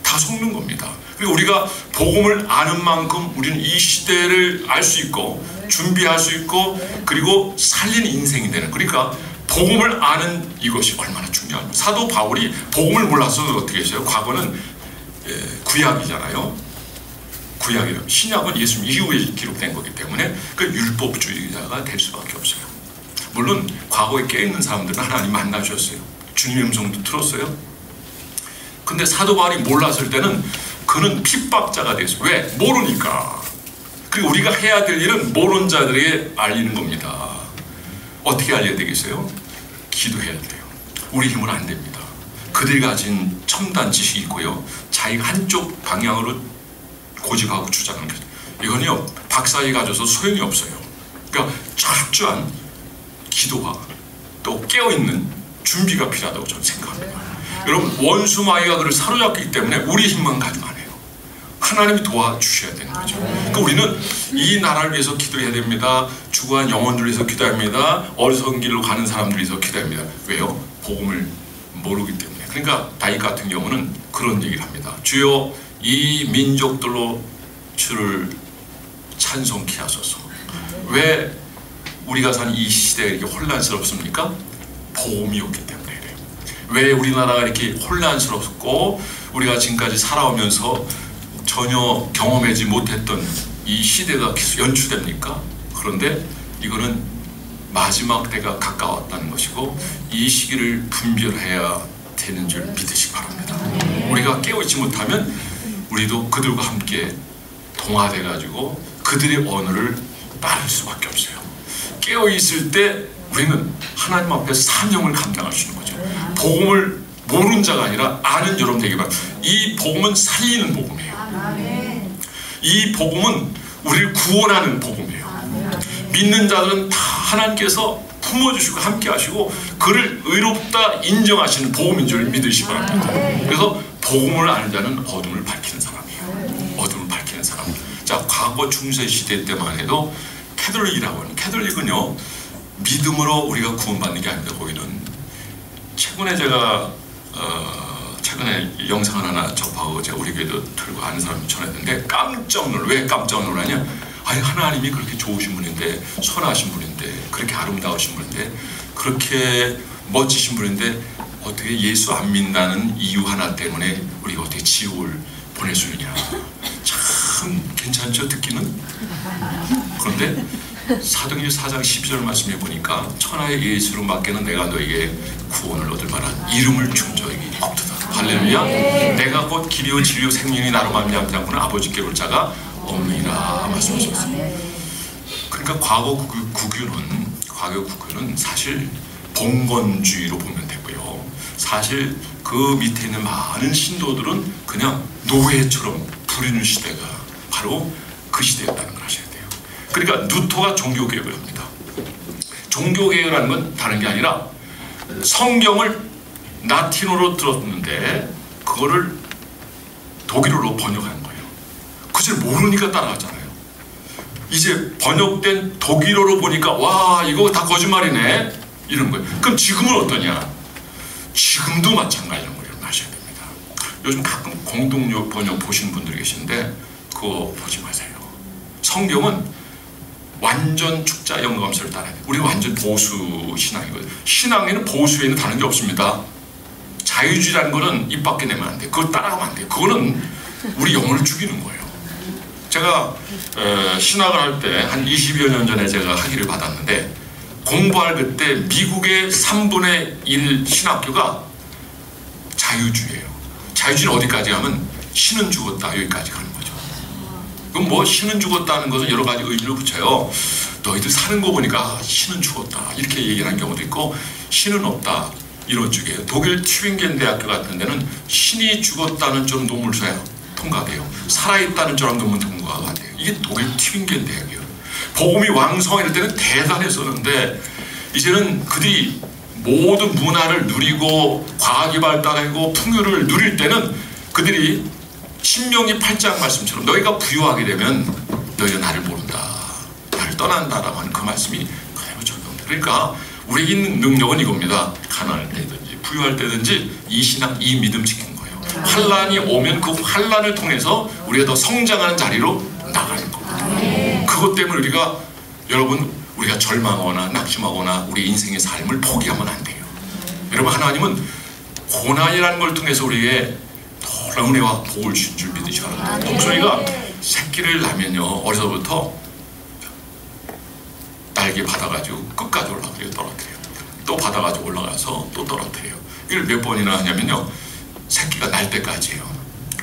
다 속는 겁니다. 그리고 우리가 복음을 아는 만큼 우리는 이 시대를 알 수 있고 준비할 수 있고 그리고 살리는 인생이 되는, 그러니까 복음을 아는 이것이 얼마나 중요합니다. 사도 바울이 복음을 몰라서 어떻게 했어요? 과거는 구약이잖아요. 구약이요. 신약은 예수님 이후에 기록된 거기 때문에 그 율법주의자가 될 수밖에 없어요. 물론 과거에 깨있는 사람들은 하나님 만나셨어요. 주님의 음성도 들었어요. 근데 사도 바울이 몰랐을 때는 그는 핍박자가 됐어요. 왜? 모르니까. 그리고 우리가 해야 될 일은 모르는 자들에게 알리는 겁니다. 어떻게 알려야 되겠어요? 기도해야 돼요. 우리 힘은 안 됩니다. 그들이 가진 첨단 지식이 있고요. 자기가 한쪽 방향으로 고집하고 주장하는 거죠. 이건요, 박사에 가져서 소용이 없어요. 그러니까 철저한 기도와 또 깨어있는 준비가 필요하다고 저는 생각합니다. 여러분, 원수 마귀가 그를 사로잡기 때문에 우리 힘만 가지고 안 해요. 하나님이 도와주셔야 되는 거죠. 그러니까 우리는 이 나라를 위해서 기도해야 됩니다. 죽어간 영혼들을 위해서 기도해야 합니다. 어리석은 길로 가는 사람들을 위해서 기도해야 합니다. 왜요? 복음을 모르기 때문에. 그러니까 다윗 같은 경우는 그런 얘기를 합니다. 주여, 이 민족들로 주를 찬송케 하소서. 왜 우리가 사는 이 시대가 이렇게 혼란스럽습니까? 복음이 없기 때문에 그래요. 왜 우리나라가 이렇게 혼란스럽고 우리가 지금까지 살아오면서 전혀 경험하지 못했던 이 시대가 계속 연출됩니까? 그런데 이거는 마지막 때가 가까웠다는 것이고 이 시기를 분별해야 되는 줄 믿으시기 바랍니다. 우리가 깨어있지 못하면 우리도 그들과 함께 동화돼 가지고 그들의 언어를 따를 수밖에 없어요. 깨어있을 때 우리는 하나님 앞에 사명을 감당할 수 있는 거죠. 복음을 모르는 자가 아니라 아는 여러분 되기 바랍니다. 이 복음은 살리는 복음이에요. 이 복음은 우리를 구원하는 복음이에요. 믿는 자들은 다 하나님께서 품어주시고 함께 하시고 그를 의롭다 인정하시는 복음인 줄 믿으시기 바랍니다. 그래서 복음을 아는 자는 어둠을 밝히는 사람이에요. 어둠을 밝히는 사람. 자, 과거 중세 시대 때만 해도 캐톨릭이라고 하는, 캐톨릭은요 믿음으로 우리가 구원받는 게 아닙니다. 거기는 최근에 제가 최근에 영상을 하나 접하고 제가 우리 교회도 들고 아는 사람이 전했는데 깜짝 놀라. 왜 깜짝 놀라냐? 아니, 하나님이 그렇게 좋으신 분인데, 선하신 분인데, 그렇게 아름다우신 분인데, 그렇게 멋지신 분인데 어떻게 예수 안 믿는다는 이유 하나 때문에 우리가 어떻게 지옥을 보낼 수 있느냐. 참 괜찮죠, 듣기는? 그런데 사도행전 4장 12절 말씀해 보니까 천하의 예수로 맡기는 내가 너에게 구원을 얻을 만한 이름을 준 자에게 없도다. 할렐루야. 내가 곧 길이요 진리요 생명이 나로 말미암지 않고는 아버지께 올 자가 없느니라 말씀하셨습니다. 그러니까 과거 구교는 사실 봉건주의로 보면 되고요. 사실 그 밑에 있는 많은 신도들은 그냥 노예처럼 부리는 시대가 바로 그 시대였다는 걸 아셔야 돼요. 그러니까 루터가 종교개혁을 합니다. 종교개혁이라는 건 다른 게 아니라 성경을 라틴어로 들었는데 그거를 독일어로 번역하는 거예요. 그걸 모르니까 따라하잖아요. 이제 번역된 독일어로 보니까 와, 이거 다 거짓말이네 이런 거예요. 그럼 지금은 어떠냐? 지금도 마찬가지라는 걸 아셔야 됩니다. 요즘 가끔 공동 번역 보시는 분들이 계신데 그거 보지 마세요. 성경은 완전 축자 영감설을 따라야 돼. 우리 완전 보수 신앙이거든. 신앙에는 보수에는 다른 게 없습니다. 자유주의라는 거는 입 밖에 내면 안 돼. 그걸 따라가면 안 돼. 그거는 우리 영혼을 죽이는 거예요. 제가 신학을 할 때 한 20여 년 전에 제가 학위를 받았는데 공부할 그때 미국의 3분의 1 신학교가 자유주의예요. 자유주의는 어디까지 하면 신은 죽었다 여기까지 가는 거죠. 그럼 뭐 신은 죽었다는 것은 여러 가지 의미를 붙여요. 너희들 사는 거 보니까 신은 죽었다 이렇게 얘기하는 경우도 있고 신은 없다 이런 쪽이에요. 독일 튜빙겐 대학교 같은 데는 신이 죽었다는 좀 논문서야 통과돼요. 살아있다는 저런 논문 통과가 안 돼요. 이게 독일 튜빙겐 대학이에요. 복음이 왕성할 때는 대단했었는데 이제는 그들이 모든 문화를 누리고 과학이 발달하고 풍요를 누릴 때는 그들이 신명기 8장 말씀처럼 너희가 부유하게 되면 너희가 나를 모른다, 나를 떠난다라고 하는 그 말씀이 그대로 적용돼요. 그러니까 우리에게 있는 능력은 이겁니다. 가난할 때든지 부유할 때든지 이 신앙, 이 믿음 지키는 거예요. 환란이 오면 그 환란을 통해서 우리가 더 성장하는 자리로 나가는 겁니다. 그것 때문에 여러분 우리가 절망하거나 낙심하거나 우리 인생의 삶을 포기하면 안 돼요. 여러분 하나님은 고난이라는 걸 통해서 우리에게 놀라운 은혜와 복을 주신 줄 믿으시기 바랍니다. 독수리가 새끼를 낳으면요 어려서부터 날개 받아가지고 끝까지 올라가요. 떨어뜨려요. 또 받아가지고 올라가서 또 떨어뜨려요. 이걸 몇 번이나 하냐면요 새끼가 날 때까지예요.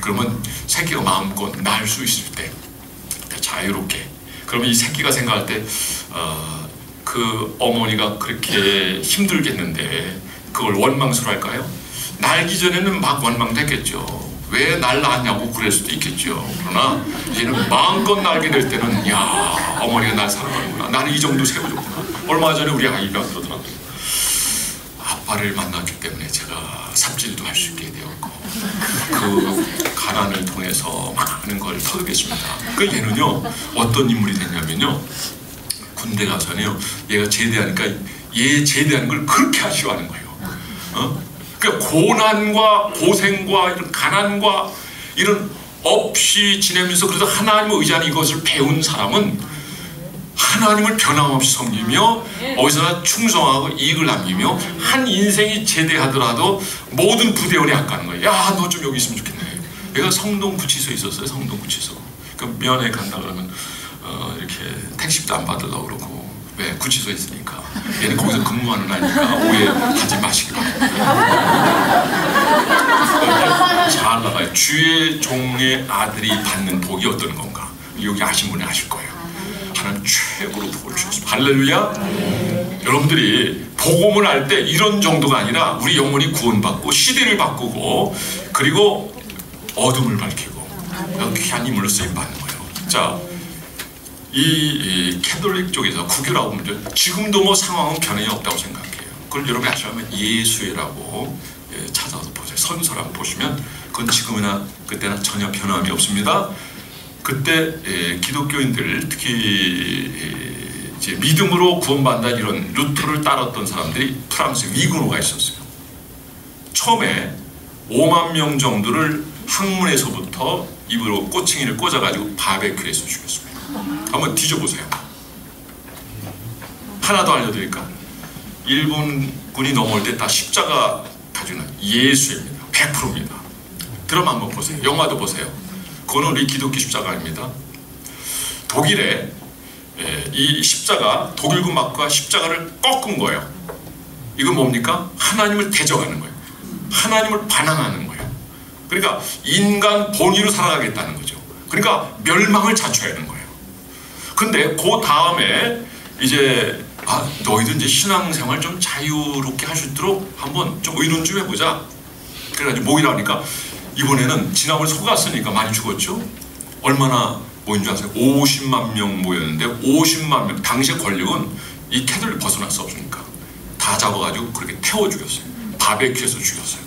그러면 새끼가 마음껏 날 수 있을 때 자유롭게. 그러면 이 새끼가 생각할 때 그 어머니가 그렇게 힘들겠는데 그걸 원망스러워할까요? 날기 전에는 막 원망됐겠죠. 왜 날 낳았냐고 그럴 수도 있겠죠. 그러나 이제는 마음껏 날게 될 때는 야 어머니가 날 사랑하는구나. 나는 이 정도 세워줬구나. 얼마 전에 우리 아이가 그러더라고요. 아빠를 만났기 때문에 제가 삽질도 할 수 있게 되었고 그 가난을 통해서 많은 걸 터득했습니다. 그 얘는요 어떤 인물이 됐냐면요 군대 가서는요 얘가 제대하니까 얘 제대하는 걸 그렇게 아쉬워하는 거예요. 그러니까 고난과 고생과 이런 가난과 이런 없이 지내면서 그래도 하나님을 의지하는 이것을 배운 사람은 하나님을 변함없이 섬기며 어디서나 충성하고 이익을 남기며 한 인생이 제대하더라도 모든 부대원이 안 가는 거예요. 야 너 좀 여기 있으면 좋겠네. 얘가 성동 구치소에 있었어요. 성동 구치소. 그 면회 간다 그러면 이렇게 택시비도 안 받으려고 그러고 왜 구치소에 있으니까 얘는 거기서 근무하는 아이니까 오해하지 마시기 바랍니다. 잘 나가요. 주의 종의 아들이 받는 복이 어떤 건가 여기 아신 분이 아실 거예요. 하나님 최고로 복을 주셨습니다. 할렐루야. 여러분들이 복음을 할 때 이런 정도가 아니라 우리 영혼이 구원받고 시대를 바꾸고 그리고 어둠을 밝히고 귀한 인물로 쓰임받는 거예요. 자, 이 캐톨릭 쪽에서 구교라고 하면 지금도 뭐 상황은 변함이 없다고 생각해요. 그걸 여러분이 아시면 예수회라고 찾아서 보세요. 선서라고 보시면 그건 지금이나 그때나 전혀 변함이 없습니다. 그때 기독교인들 특히 이제 믿음으로 구원받는다 이런 루터를 따랐던 사람들이 프랑스 위그노가 있었어요. 처음에 5만 명 정도를 학문에서부터 입으로 꼬챙이를 꽂아가지고 바베큐에서 죽였습니다. 한번 뒤져보세요. 하나 더 알려드릴까? 일본군이 넘어올 때 다 십자가 가지고 예수입니다. 100%입니다. 드라마 한번 보세요. 영화도 보세요. 그거는 우리 기독교 십자가입니다. 독일에 이 십자가 독일군 막과 십자가를 꺾은 거예요. 이건 뭡니까? 하나님을 대적하는 거예요. 하나님을 반항하는 거예요. 그러니까 인간 본위로 살아가겠다는 거죠. 그러니까 멸망을 자초해야 하는 거예요. 근데 그 다음에 이제 너희들 이제 신앙생활 좀 자유롭게 할 수 있도록 한번 좀 의논 좀 해보자. 그래가지고 모이라 하니까 이번에는 지난번에 속았으니까 많이 죽었죠. 얼마나 모인 줄 아세요? 50만 명 모였는데 50만 명 당시의 권력은 이 캐톨릭 벗어날 수 없으니까 다 잡아가지고 그렇게 태워 죽였어요. 바베큐에서 죽였어요.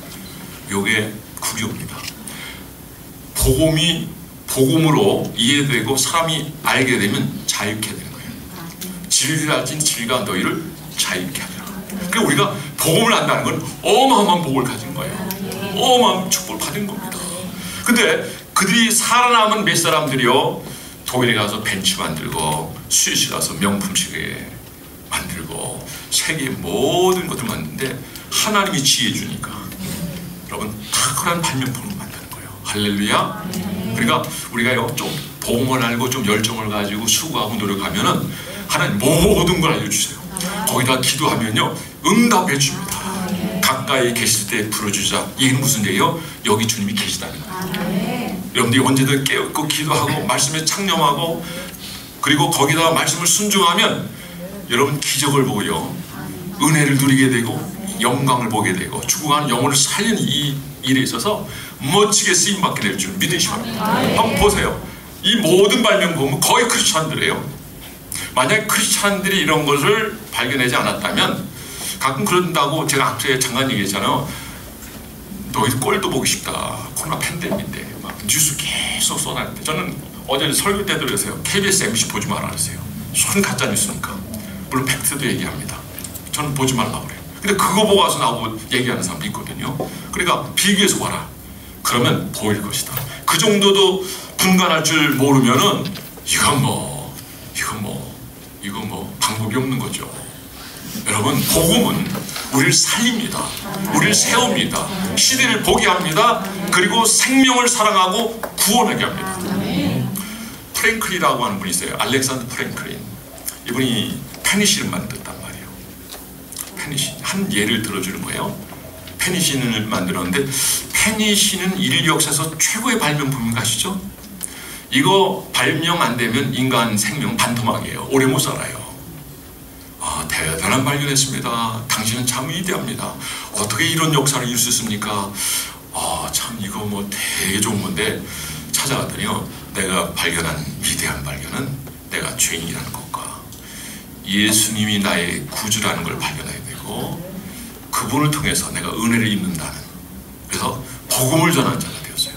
요게 구교입니다. 복음으로 이해되고 사람이 알게 되면 자유케 되는 거예요. 진리를 알진 진리가 너희를 자유케 하리라. 그러니까 우리가 복음을 안다는 건 어마어마한 복을 가진 거예요. 어마어마한 축복을 받은 겁니다. 근데 그들이 살아남은 몇 사람들이요 독일에 가서 벤치 만들고 스위스 가서 명품 시계 만들고 세계의 모든 것을 만드는데 하나님이 지혜 주니까 여러분 탁월한 발명품을 만드는 거예요. 할렐루야. 그러니까 우리가요 좀 복음을 알고 좀 열정을 가지고 수고하고 노력하면은 하나님 모든 걸 알려주세요. 거기다 기도하면요 응답해 줍니다. 가까이 계실 때 부르주자. 이게 무슨 얘기예요? 여기 주님이 계시다는 거예요. 여러분들이 언제든 깨닫고 기도하고 말씀에 창념하고 그리고 거기다가 말씀을 순종하면 여러분 기적을 보고요 은혜를 누리게 되고 영광을 보게 되고 죽어가는 영혼을 살리는 이 일에 있어서 멋지게 쓰임받게 될 줄 믿으시기 바랍니다. 한번 보세요. 이 모든 발명품은 거의 크리스찬들이에요. 만약 크리스찬들이 이런 것을 발견하지 않았다면 가끔 그런다고 제가 앞에 잠깐 얘기했잖아요. 너희 꼴도 보기 쉽다. 코로나 팬데믹인데 막 뉴스 계속 쏟아냈는데 저는 어제 설교 때도 그랬어요. KBS MC 보지 마라 그랬어요. 손 가짜 뉴스니까. 물론 팩트도 얘기합니다. 저는 보지 말라고 그래요. 근데 그거 보고 와서 나하고 얘기하는 사람도 있거든요. 그러니까 비교해서 봐라. 그러면 보일 것이다. 그 정도도 분간할 줄 모르면은 이건 뭐 방법이 없는 거죠. 여러분 복음은 우리를 살립니다. 우리를 세웁니다. 시대를 보게 합니다. 그리고 생명을 사랑하고 구원하게 합니다. 프랭클이라고 하는 분이 있어요. 알렉산더 프랭클린. 이분이 페니실을 만들었단 말이에요. 페니실. 한 예를 들어주는 거예요. 페니실을 만들었는데 페니실은 인류 역사에서 최고의 발명품인가 아시죠? 이거 발명 안 되면 인간 생명 반토막이에요. 오래 못 살아요. 아, 대단한 발견했습니다. 당신은 참 위대합니다. 어떻게 이런 역사를 이룰 수 있습니까? 아, 참 이거 뭐 되게 좋은 건데 찾아갔더니요. 내가 발견한 위대한 발견은 내가 죄인이라는 것과 예수님이 나의 구주라는 걸 발견해야 되고 그분을 통해서 내가 은혜를 입는다는 그래서 복음을 전하는 자가 되었어요.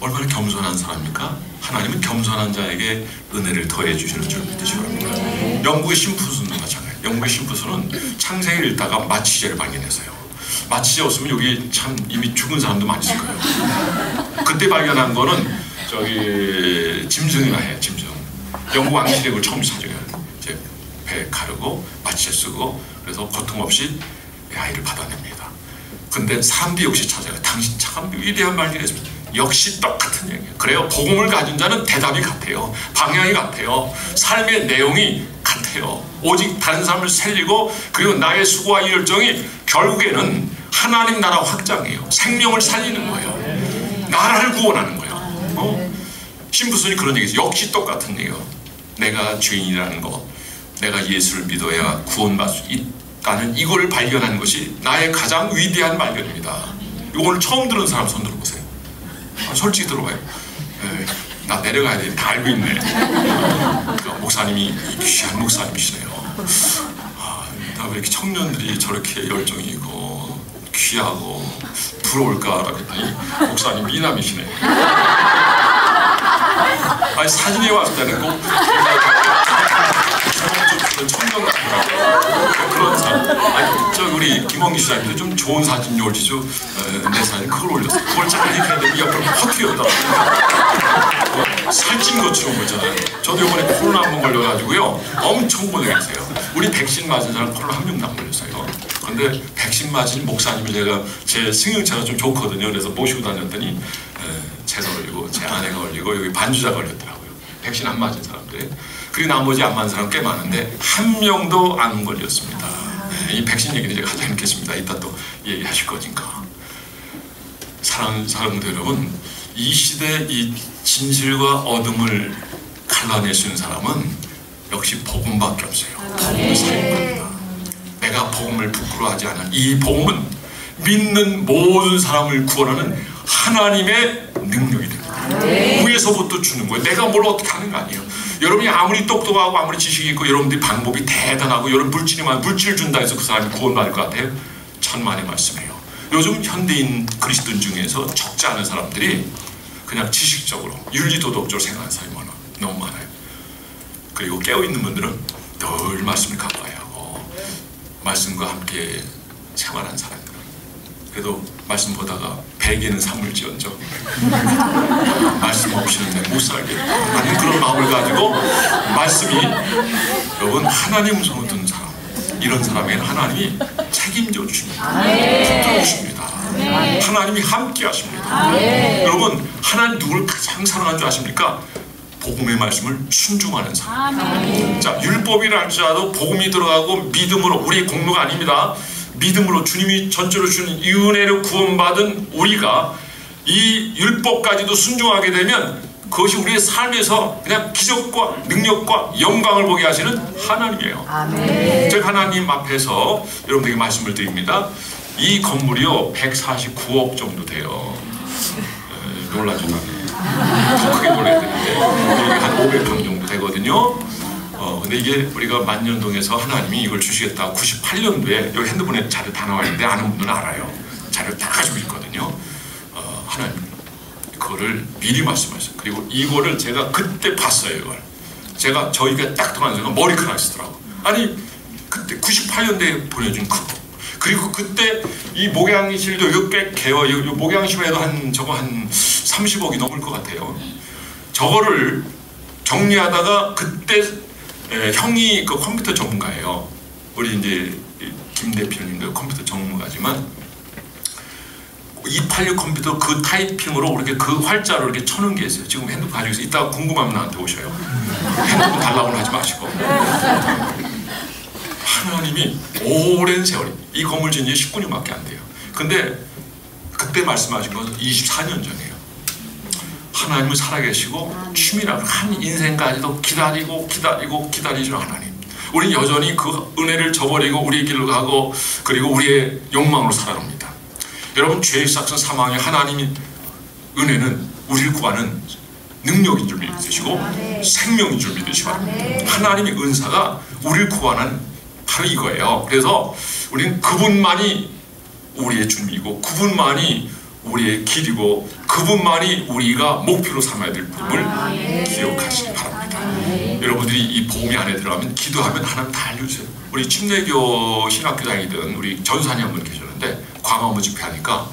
얼마나 겸손한 사람입니까? 하나님은 겸손한 자에게 은혜를 더해 주시는 줄 믿으시기 바랍니다. 영국의 심푸스는 마찬가지예요. 영국의 심푸스는 창세기를 읽다가 마취제를 발견했어요. 마취제 없으면 여기 참 이미 죽은 사람도 많이 있을 거예요. 그때 발견한 거는 저기 짐승이나 해, 짐승. 영국 왕실에 그걸 처음 사줘요. 이제 배 가르고 마취제 쓰고 그래서 고통 없이 아이를 받아냅니다. 근데 사람들이 역시 찾아요. 당신 참 위대한 발견했습니다. 역시 똑같은 얘기예요. 그래요. 복음을 가진 자는 대답이 같아요. 방향이 같아요. 삶의 내용이 같아요. 오직 다른 사람을 살리고 그리고 나의 수고와 열정이 결국에는 하나님 나라 확장이에요. 생명을 살리는 거예요. 나라를 구원하는 거예요. 신부선이 그런 얘기죠. 역시 똑같은 얘기예요. 내가 죄인이라는 거, 내가 예수를 믿어야 구원받을 수 있다는 이걸 발견하는 것이 나의 가장 위대한 발견입니다. 이거 오늘 처음 들은 사람 손 들어보세요. 솔직히 들어봐요. 나 내려가야 돼. 다 알고 있네. 목사님이 귀한 목사님이시네요. 나 왜 이렇게 청년들이 저렇게 열정이 있고 귀하고 부러울까라고 했더니 목사님 미남이시네. 아니 사진에 왔을 때는 꼭 청년 같더라고요. 그런 사진. 아니 저 우리 김홍기 시장님도 좀 좋은 사진 올리죠. 내 사진 그걸 올렸어. 그걸 잘 이렇게 했는데 이 옆으로 확 튀었다. 살찐 것처럼 보잖아요. 저도 이번에 코로나 한번 걸려가지고요. 엄청 고생했어요. 우리 백신 맞은 사람 코로나 한 명도 안 걸렸어요. 근데 백신 맞은 목사님이 제 승용차가 좀 좋거든요. 그래서 모시고 다녔더니 제가 걸리고 제 아내가 걸리고 여기 반주자 걸렸더라고요. 백신 안 맞은 사람들. 그리고 나머지 안 맞은 사람 꽤 많은데 한 명도 안 걸렸습니다. 이 백신 얘기는 제가 하지 않겠습니다. 이따 또 얘기하실 거니까. 사랑하는 사람들 여러분, 이 시대 이 진실과 어둠을 갈라낼 수 있는 사람은 역시 복음밖에 없어요. 복음을 살린 겁니다. 내가 복음을 부끄러워하지 않은 이 복음은 믿는 모든 사람을 구원하는 하나님의 능력이 됩니다. 위에서부터 주는 거예요. 내가 뭘 어떻게 하는 거 아니에요. 여러분이 아무리 똑똑하고 아무리 지식이 있고 여러분들이 방법이 대단하고 여러분 물질을 준다 해서 그 사람이 구원받을 것 같아요? 천만의 말씀이에요. 요즘 현대인 그리스도인 중에서 적지 않은 사람들이 그냥 지식적으로 윤리도덕적으로 생각하는 사람이 너무 많아요. 그리고 깨어있는 분들은 늘 말씀을 가까이 하고 말씀과 함께 생활한 사람들. 그래도 말씀 보다가 베개는 삼을지언정 말씀 없이는 못 살겠다 하는 그런 마음을 가지고 말씀이 여러분 하나님 음성을 듣는 사람 이런 사람에게는 하나님이 책임져 주십니다. 붙들어 주십니다. 하나님이 함께 하십니다. 여러분 하나님 누구를 가장 사랑하는 줄 아십니까? 복음의 말씀을 순종하는 사람. 자, 율법이라 할지라도 복음이 들어가고 믿음으로 우리의 공로가 아닙니다. 믿음으로 주님이 전적으로 주는 이 은혜로 구원받은 우리가 이 율법까지도 순종하게 되면 그것이 우리의 삶에서 그냥 기적과 능력과 영광을 보게 하시는 하나님이에요. 제가 하나님 앞에서 여러분들에게 말씀을 드립니다. 이 건물이요 149억 정도 돼요. 놀라죠. 더 크게 놀라야 되는데 여기 한 500평 정도 되거든요. 근데 이게 우리가 만년동에서 하나님이 이걸 주시겠다 98년도에 여기 핸드폰에 자료 다 나와 있는데 아는 분들은 알아요. 자료 다 가지고 있거든요. 하나님 그거를 미리 말씀하셨어요. 그리고 이거를 제가 그때 봤어요. 이걸 제가 저희가 딱 들어가는 순간 머리카락이 쓰더라고. 아니 그때 98년도에 보내준 그거 그리고 그때 이 목양실도 이거 꽤 개워. 이 목양실에도 한 30억이 넘을 것 같아요. 저거를 정리하다가 그때 형이 그 컴퓨터 전문가예요. 우리 이제 김 대표님도 컴퓨터 전문가지만 286 컴퓨터 그 타이핑으로 이렇게 그 활자로 이렇게 쳐놓은 게 있어요. 지금 핸드폰 가지고 있어요. 이따가 궁금하면 나한테 오셔요. 핸드폰 달라고는 하지 마시고. 하나님이 오랜 세월이 이 건물 지은 지 19년밖에 안 돼요. 근데 그때 말씀하신 건 24년 전이에요. 하나님은 살아계시고 취미라고 한 인생까지도 기다리시는 하나님. 우리는 여전히 그 은혜를 저버리고 우리의 길로 가고 그리고 우리의 욕망으로 살아갑니다. 여러분 죄의 싹슨 사망의 하나님의 은혜는 우리를 구하는 능력인 줄 믿으시고 생명인 줄 믿으시기 바랍니다. 하나님의 은사가 우리를 구하는 바로 이거예요. 그래서 우리는 그분만이 우리의 주님이고 그분만이 우리의 길이고 그분만이 우리가 목표로 삼아야 될 부분을 기억하시기 바랍니다. 여러분들이 이 복음이 안에 들어가면 기도하면 하나님 다 알려주세요. 우리 침례교 신학교 다니던 우리 전사님 한 분 계셨는데 광화문 집회하니까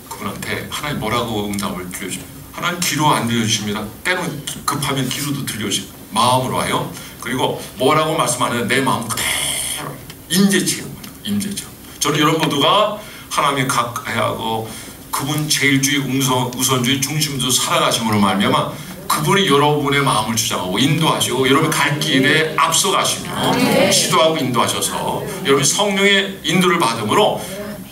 그분한테 하나님 뭐라고 응답을 들려주십니까? 하나님 기도 안 들려주십니다. 때로는 급하면 기도도 들려주십니다. 마음으로 와요. 그리고 뭐라고 말씀 안 해도 내 마음 그대로 임재체험. 저는 여러분 모두가 하나님의 각하고 그분 제일주의 우선주의 중심으로 살아가심으로 말미암아 그분이 여러분의 마음을 주장하고 인도하시고 여러분의 갈 길에 앞서가시며 지도하고 인도하셔서 여러분이 성령의 인도를 받음으로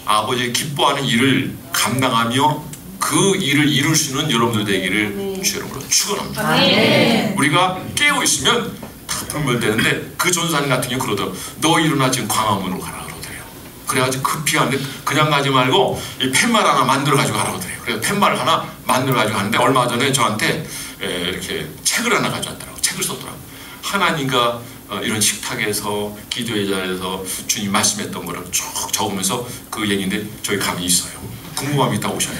아버지의 기뻐하는 일을 감당하며 그 일을 이룰 수 있는 여러분들 되기를 주 이름으로 축원합니다. 우리가 깨어 있으면 다 분별되는데 그 전사님 같은 경우 그러더라고요. 너 일어나 지금 광화문으로 가라 그러더래요. 그래가지고 급히 가는데 그냥 가지 말고 이 팻말 하나 만들어 가지고 가라 그러더래요. 그래서 팻말 하나 만들어 가지고 가는데 얼마 전에 저한테 이렇게 책을 하나 가져왔더라고요. 책을 썼더라고요. 하나님과 이런 식탁에서 기도의 자리에서 주님 말씀했던 거를 쭉 적으면서 그 얘기인데 저희 감이 있어요. 궁금함이 있다 오셔요.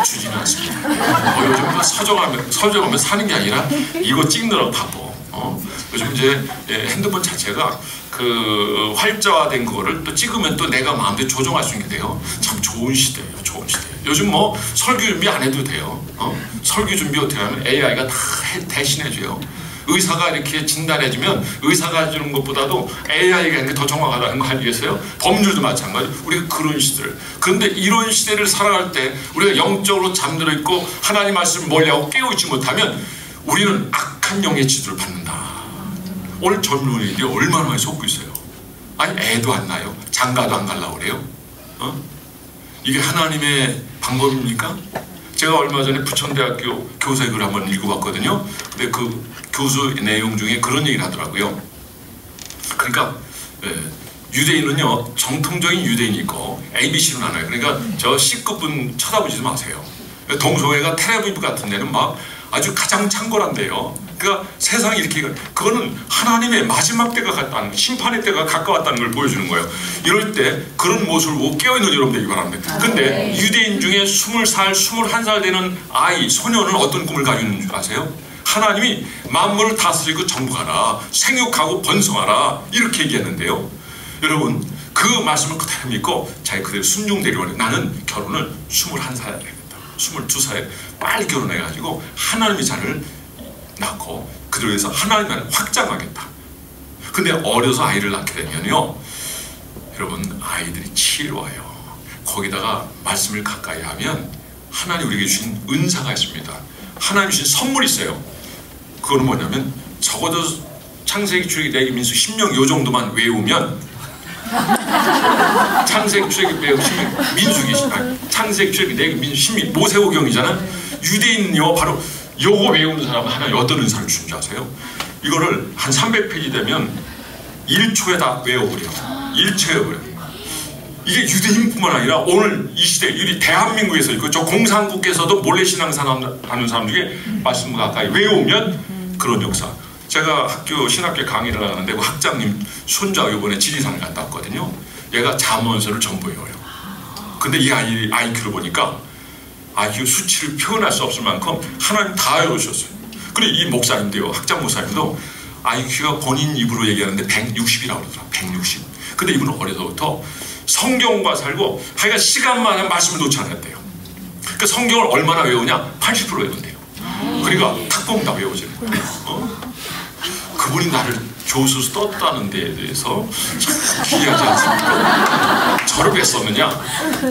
주지는 않습니다. 요즘 서적하면 사는 게 아니라 이거 찍느라고 바빠. 요즘 이제 핸드폰 자체가 그 활자화된 거를 또 찍으면 또 내가 마음대로 조정할 수 있게 돼요. 참 좋은 시대예요. 좋은 시대. 요즘 뭐 설교 준비 안 해도 돼요. 설교 준비 어떻게 하면 AI가 다 대신해줘요. 의사가 이렇게 진단해주면 의사가 해주는 것보다도 AI가 하는 게 더 정확하다는 거 아니겠어요? 법률도 마찬가지. 우리가 그런 시대를. 그런데 이런 시대를 살아갈 때 우리가 영적으로 잠들어 있고 하나님 말씀을 멀리하고 깨어있지 못하면 우리는 악한 영의 지도를 받는다. 오늘 젊은이들이 얼마나 많이 속고 있어요. 아니 애도 안 나요. 장가도 안 가려고 그래요. 이게 하나님의 방법입니까? 제가 얼마 전에 부천대학교 교수의 글을 한번 읽어봤거든요. 근데 그 교수 내용 중에 그런 얘기를 하더라고요. 그러니까 유대인은요 정통적인 유대인이 있고 ABC로 나눠요. 그러니까 저 C급은 쳐다보지도 마세요. 동성애가 텔레비전 같은 데는 막 아주 가장 창궐한데요. 그러니까 세상이 이렇게 그거는 하나님의 마지막 때가 갔다는 심판의 때가 가까웠다는 걸 보여주는 거예요. 이럴 때 그런 모습을 보고 깨어있는 여러분 되기 바랍니다. 근데 유대인 중에 20살, 21살 되는 아이, 소녀는 어떤 꿈을 가지고 있는 줄 아세요? 하나님이 만물을 다스리고 정복하라, 생육하고 번성하라 이렇게 얘기했는데요. 여러분 그 말씀을 그대로 믿고 자기 그대로 순종되려고 해요. 나는 결혼을 21살에 되겠다. 22살에 빨리 결혼해가지고 하나님의 자녀를 낳고 그들을 위해서 하나님의 나라를 확장하겠다. 근데 어려서 아이를 낳게 되면요, 여러분 아이들이 치료해요. 거기다가 말씀을 가까이 하면 하나님 우리에게 주신 은사가 있습니다. 하나님 주신 선물이 있어요. 그거는 뭐냐면 적어도 창세기, 출애굽기, 레위기, 민수기, 신명 요 정도만 외우면 창세기, 출애굽기, 레위기, 신명, 민수기, 창세기, 출애굽기, 레위기, 민수기, 신명, 모세오경이잖아. 유대인은요 바로 요거 외우는 사람은 하나님 어떤 은사를 주는 줄 아세요? 이거를 한 300페이지 되면 1초에 다 외워버려. 1초에 외워버려. 이게 유대인뿐만 아니라 오늘 이 시대, 우리 대한민국에서 있고 저 공산국에서도 몰래 신앙생활 하는 사람 중에 말씀을 가까이 외우면 그런 역사. 제가 신학교 강의를 하는데 그 학장님 손자 이번에 지리산을 갔다 왔거든요. 얘가 잠언서를 전부 외워요. 근데 이 아이 IQ를 보니까 IQ 수치를 표현할 수 없을 만큼 하나님 다 외우셨어요. 그리고 이 목사님도요, 학장 목사님도 IQ가 본인 입으로 얘기하는데 160이라고 그러더라. 160. 근데 이분은 어려서부터 성경과 살고 하여간 시간만 말씀을 놓지 않았대요. 그러니까 성경을 얼마나 외우냐? 80% 외운대요. 그러니까 탁봉 다 외워지는 거예요. 그분이 나를 교수로 떴다는 데에 대해서 참 기이하지 않습니까? 저를 왜 썼느냐?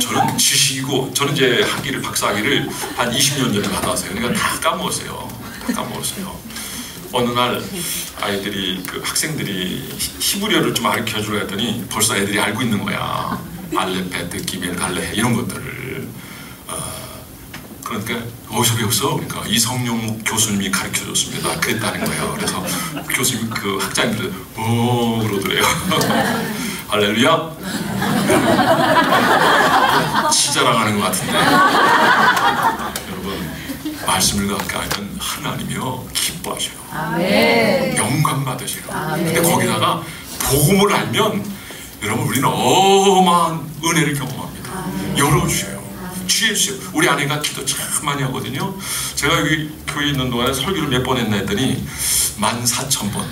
저는 지식이고, 저는 이제 학위를, 박사학위를 한 20년 전에 받았어요. 그러니까 다 까먹었어요. 다 까먹었어요. 어느 날 아이들이, 그 학생들이 히브리어를 좀 가르쳐 주려 했더니 벌써 애들이 알고 있는 거야. 알레페트, 기멜, 갈레 이런 것들을. 그러니까 어디서 배웠어? 그러니까 이성용 교수님이 가르쳐 줬습니다. 그랬다는 거예요. 그래서 교수님, 그 학장님들 오 그러더래요. 할렐루야. 치자랑하는 것 같은데. 여러분 말씀을 가까이 하면 하나님이요 기뻐하셔요. 아멘. 영광 받으셔요. 아멘. 근데 거기다가 복음을 알면 여러분 우리는 어마어마한 은혜를 경험합니다. 아멘. 열어주셔요. 취해주세요. 우리 아내가 기도 참 많이 하거든요. 제가 여기 교회에 있는 동안에 설교를 몇 번 했나 했더니 14,000번.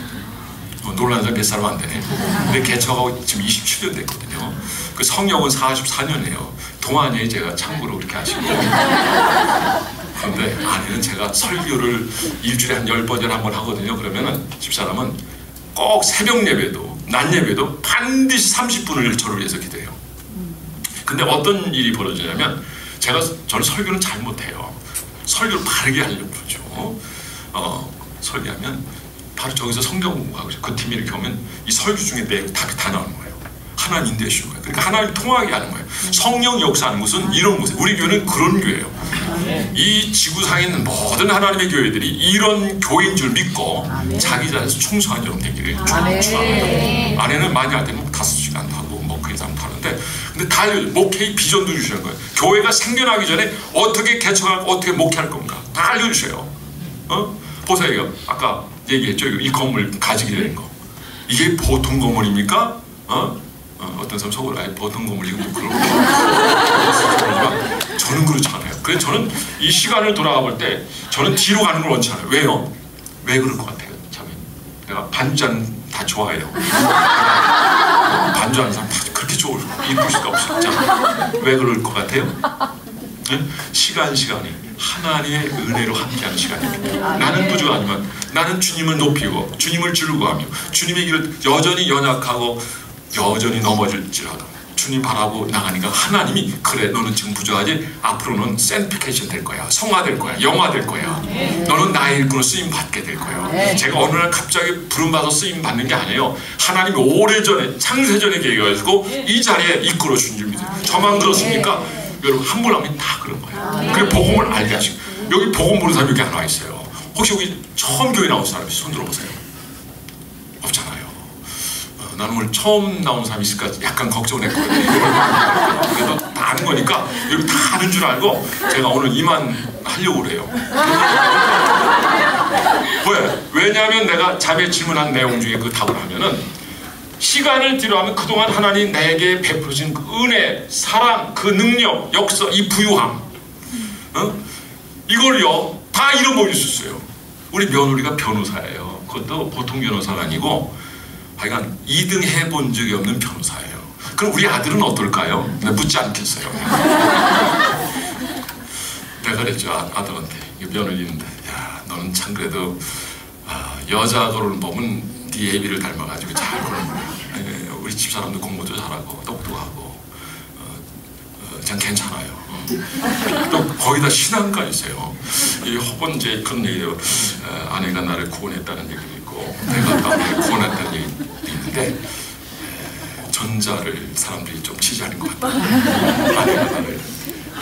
놀라는 사람 몇 사람 안 되네. 근데 개척하고 지금 27년 됐거든요. 그 성역은 44년이에요. 동안에 제가 참고로 그렇게 하시고. 그런데 아내는 제가 설교를 일주일에 한 10번, 11번 하거든요. 그러면은 집사람은 꼭 새벽 예배도, 낮 예배도 반드시 30분을 저를 위해서 기도해요. 근데 어떤 일이 벌어지냐면 저는 설교는 잘 못해요. 설교를 바르게 하려고 그러죠. 설교하면 바로 저기서 성경 공부하고 그 팀이 이렇게 오면 이 설교 중에 답이 다 나오는 거예요. 하나님 인도해주는 거예요. 그러니까 하나님 통하게 하는 거예요. 성령 역사하는 곳은 이런 곳이에요. 우리 교회는 그런 교회예요. 이 지구상에 있는 모든 하나님의 교회들이 이런 교회인 줄 믿고 자기 자리에서 충성한 여러분 되기를 축원합니다. 아내는 많이 할 때는 5시간도 하고 그 이상도 하는데, 근데 다 목회의 비전도 주시는 거예요. 교회가 생겨나기 전에 어떻게 개척하고 어떻게 목회할 건가 다 알려주셔요. 보세요. 아까 얘기했죠. 이 건물 가지게 되는 거. 이게 보통 건물입니까? 어떤 사람 속으로 보통 건물 이거 뭐 그런 거. 저는 그렇지 않아요. 그래서 저는 이 시간을 돌아가 볼 때 저는 뒤로 가는 걸 원치 않아요. 왜요? 왜 그럴 것 같아요? 참, 내가 반잔 다 좋아해요. 반주하는 사람 다 그렇게 이쁠 수가 없었잖아. 왜 그럴 것 같아요? 네? 시간이 하나님의 은혜로 함께하는 시간입니다. 나는 부족하지만 나는 주님을 높이고 주님을 즐거워하며 주님의 길을 여전히 연약하고 여전히 넘어질지라도 주님 바라고 나가니까 하나님이 그래 너는 지금 부족하지 앞으로는 샌티피케이션 될 거야, 성화될 거야, 영화될 거야. 너는 나의 일꾼으로 쓰임 받게 될 거야. 제가 어느 날 갑자기 부름받아서 쓰임 받는 게 아니에요. 하나님이 오래전에 창세전에 계획해가지고 이 자리에 이끌어 준 줄 믿어요. 저만 그렇습니까? 여러분 한 분 하면 다 그런 거예요. 그래 복음을 알게 하시고 여기 복음 모르는 사람이 여기 안 와 있어요. 혹시 여기 처음 교회 나온 사람이 손 들어보세요. 없잖아요. 나는 오늘 처음 나온 사람이 있을까 약간 걱정했거든요. 그래도 다 아는 거니까 여기 다 아는 줄 알고 제가 오늘 이만 하려고 그래요. 왜? 왜냐하면 내가 자매 질문한 내용 중에 그 답을 하면은 시간을 뒤로 하면 그동안 하나님 내게 베풀어진 그 은혜, 사랑, 그 능력, 역사, 이 부유함 이걸요 다 잃어버릴 수 있어요. 우리 며느리가 변호사예요. 그것도 보통 변호사가 아니고 하여간 2등 해본 적이 없는 변호사예요. 그럼 우리 아들은 어떨까요? 내가 묻지 않겠어요. 내가 그랬죠. 아들한테, 며느리인데, 야, 너는 참 그래도 여자 거를 보면 네 애비를 닮아가지고 잘 그러네. 우리 집사람도 공부도 잘하고 똑똑하고 전 괜찮아요. 또 거기다 신앙가 있어요. 이 허번제 그런 얘기예요. 아내가 나를 구원했다는 얘기도 있고 내가 또 아내를 구원했다는 얘기도 있는데 전자를 사람들이 좀 지지하는 것 같아요. 아내가 나를.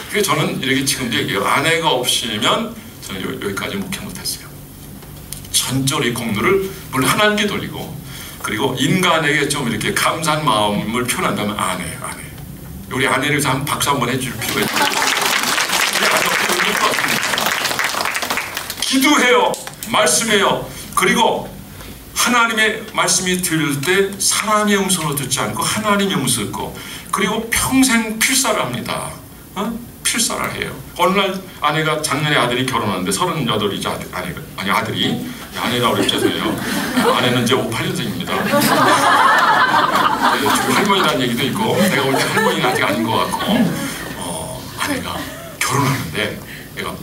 그래서 저는 이렇게 지금도 얘기해요. 아내가 없으면 저는 여기까지 목회 못했어요. 전적으로 이 공로를 물론 하나님께 돌리고, 그리고 인간에게 좀 이렇게 감사한 마음을 표현한다면 아내. 우리 아내를 위해서 한 박수 한번 해줄 필요가 있어요. 기도해요. 말씀해요. 그리고 하나님의 말씀이 들릴 때 사람의 음성으로 듣지 않고 하나님의 음성을 듣고, 그리고 평생 필사를 합니다. 필사를 해요. 어느 날 아내가 작년에 아들이 결혼하는데 38이죠. 아들이 아내가 우리 죄송해요. 아내는 이제 58년생입니다. 지금 할머니라는 얘기도 있고 내가 볼 때 할머니는 아직 아닌 것 같고 아내가 결혼하는데 내가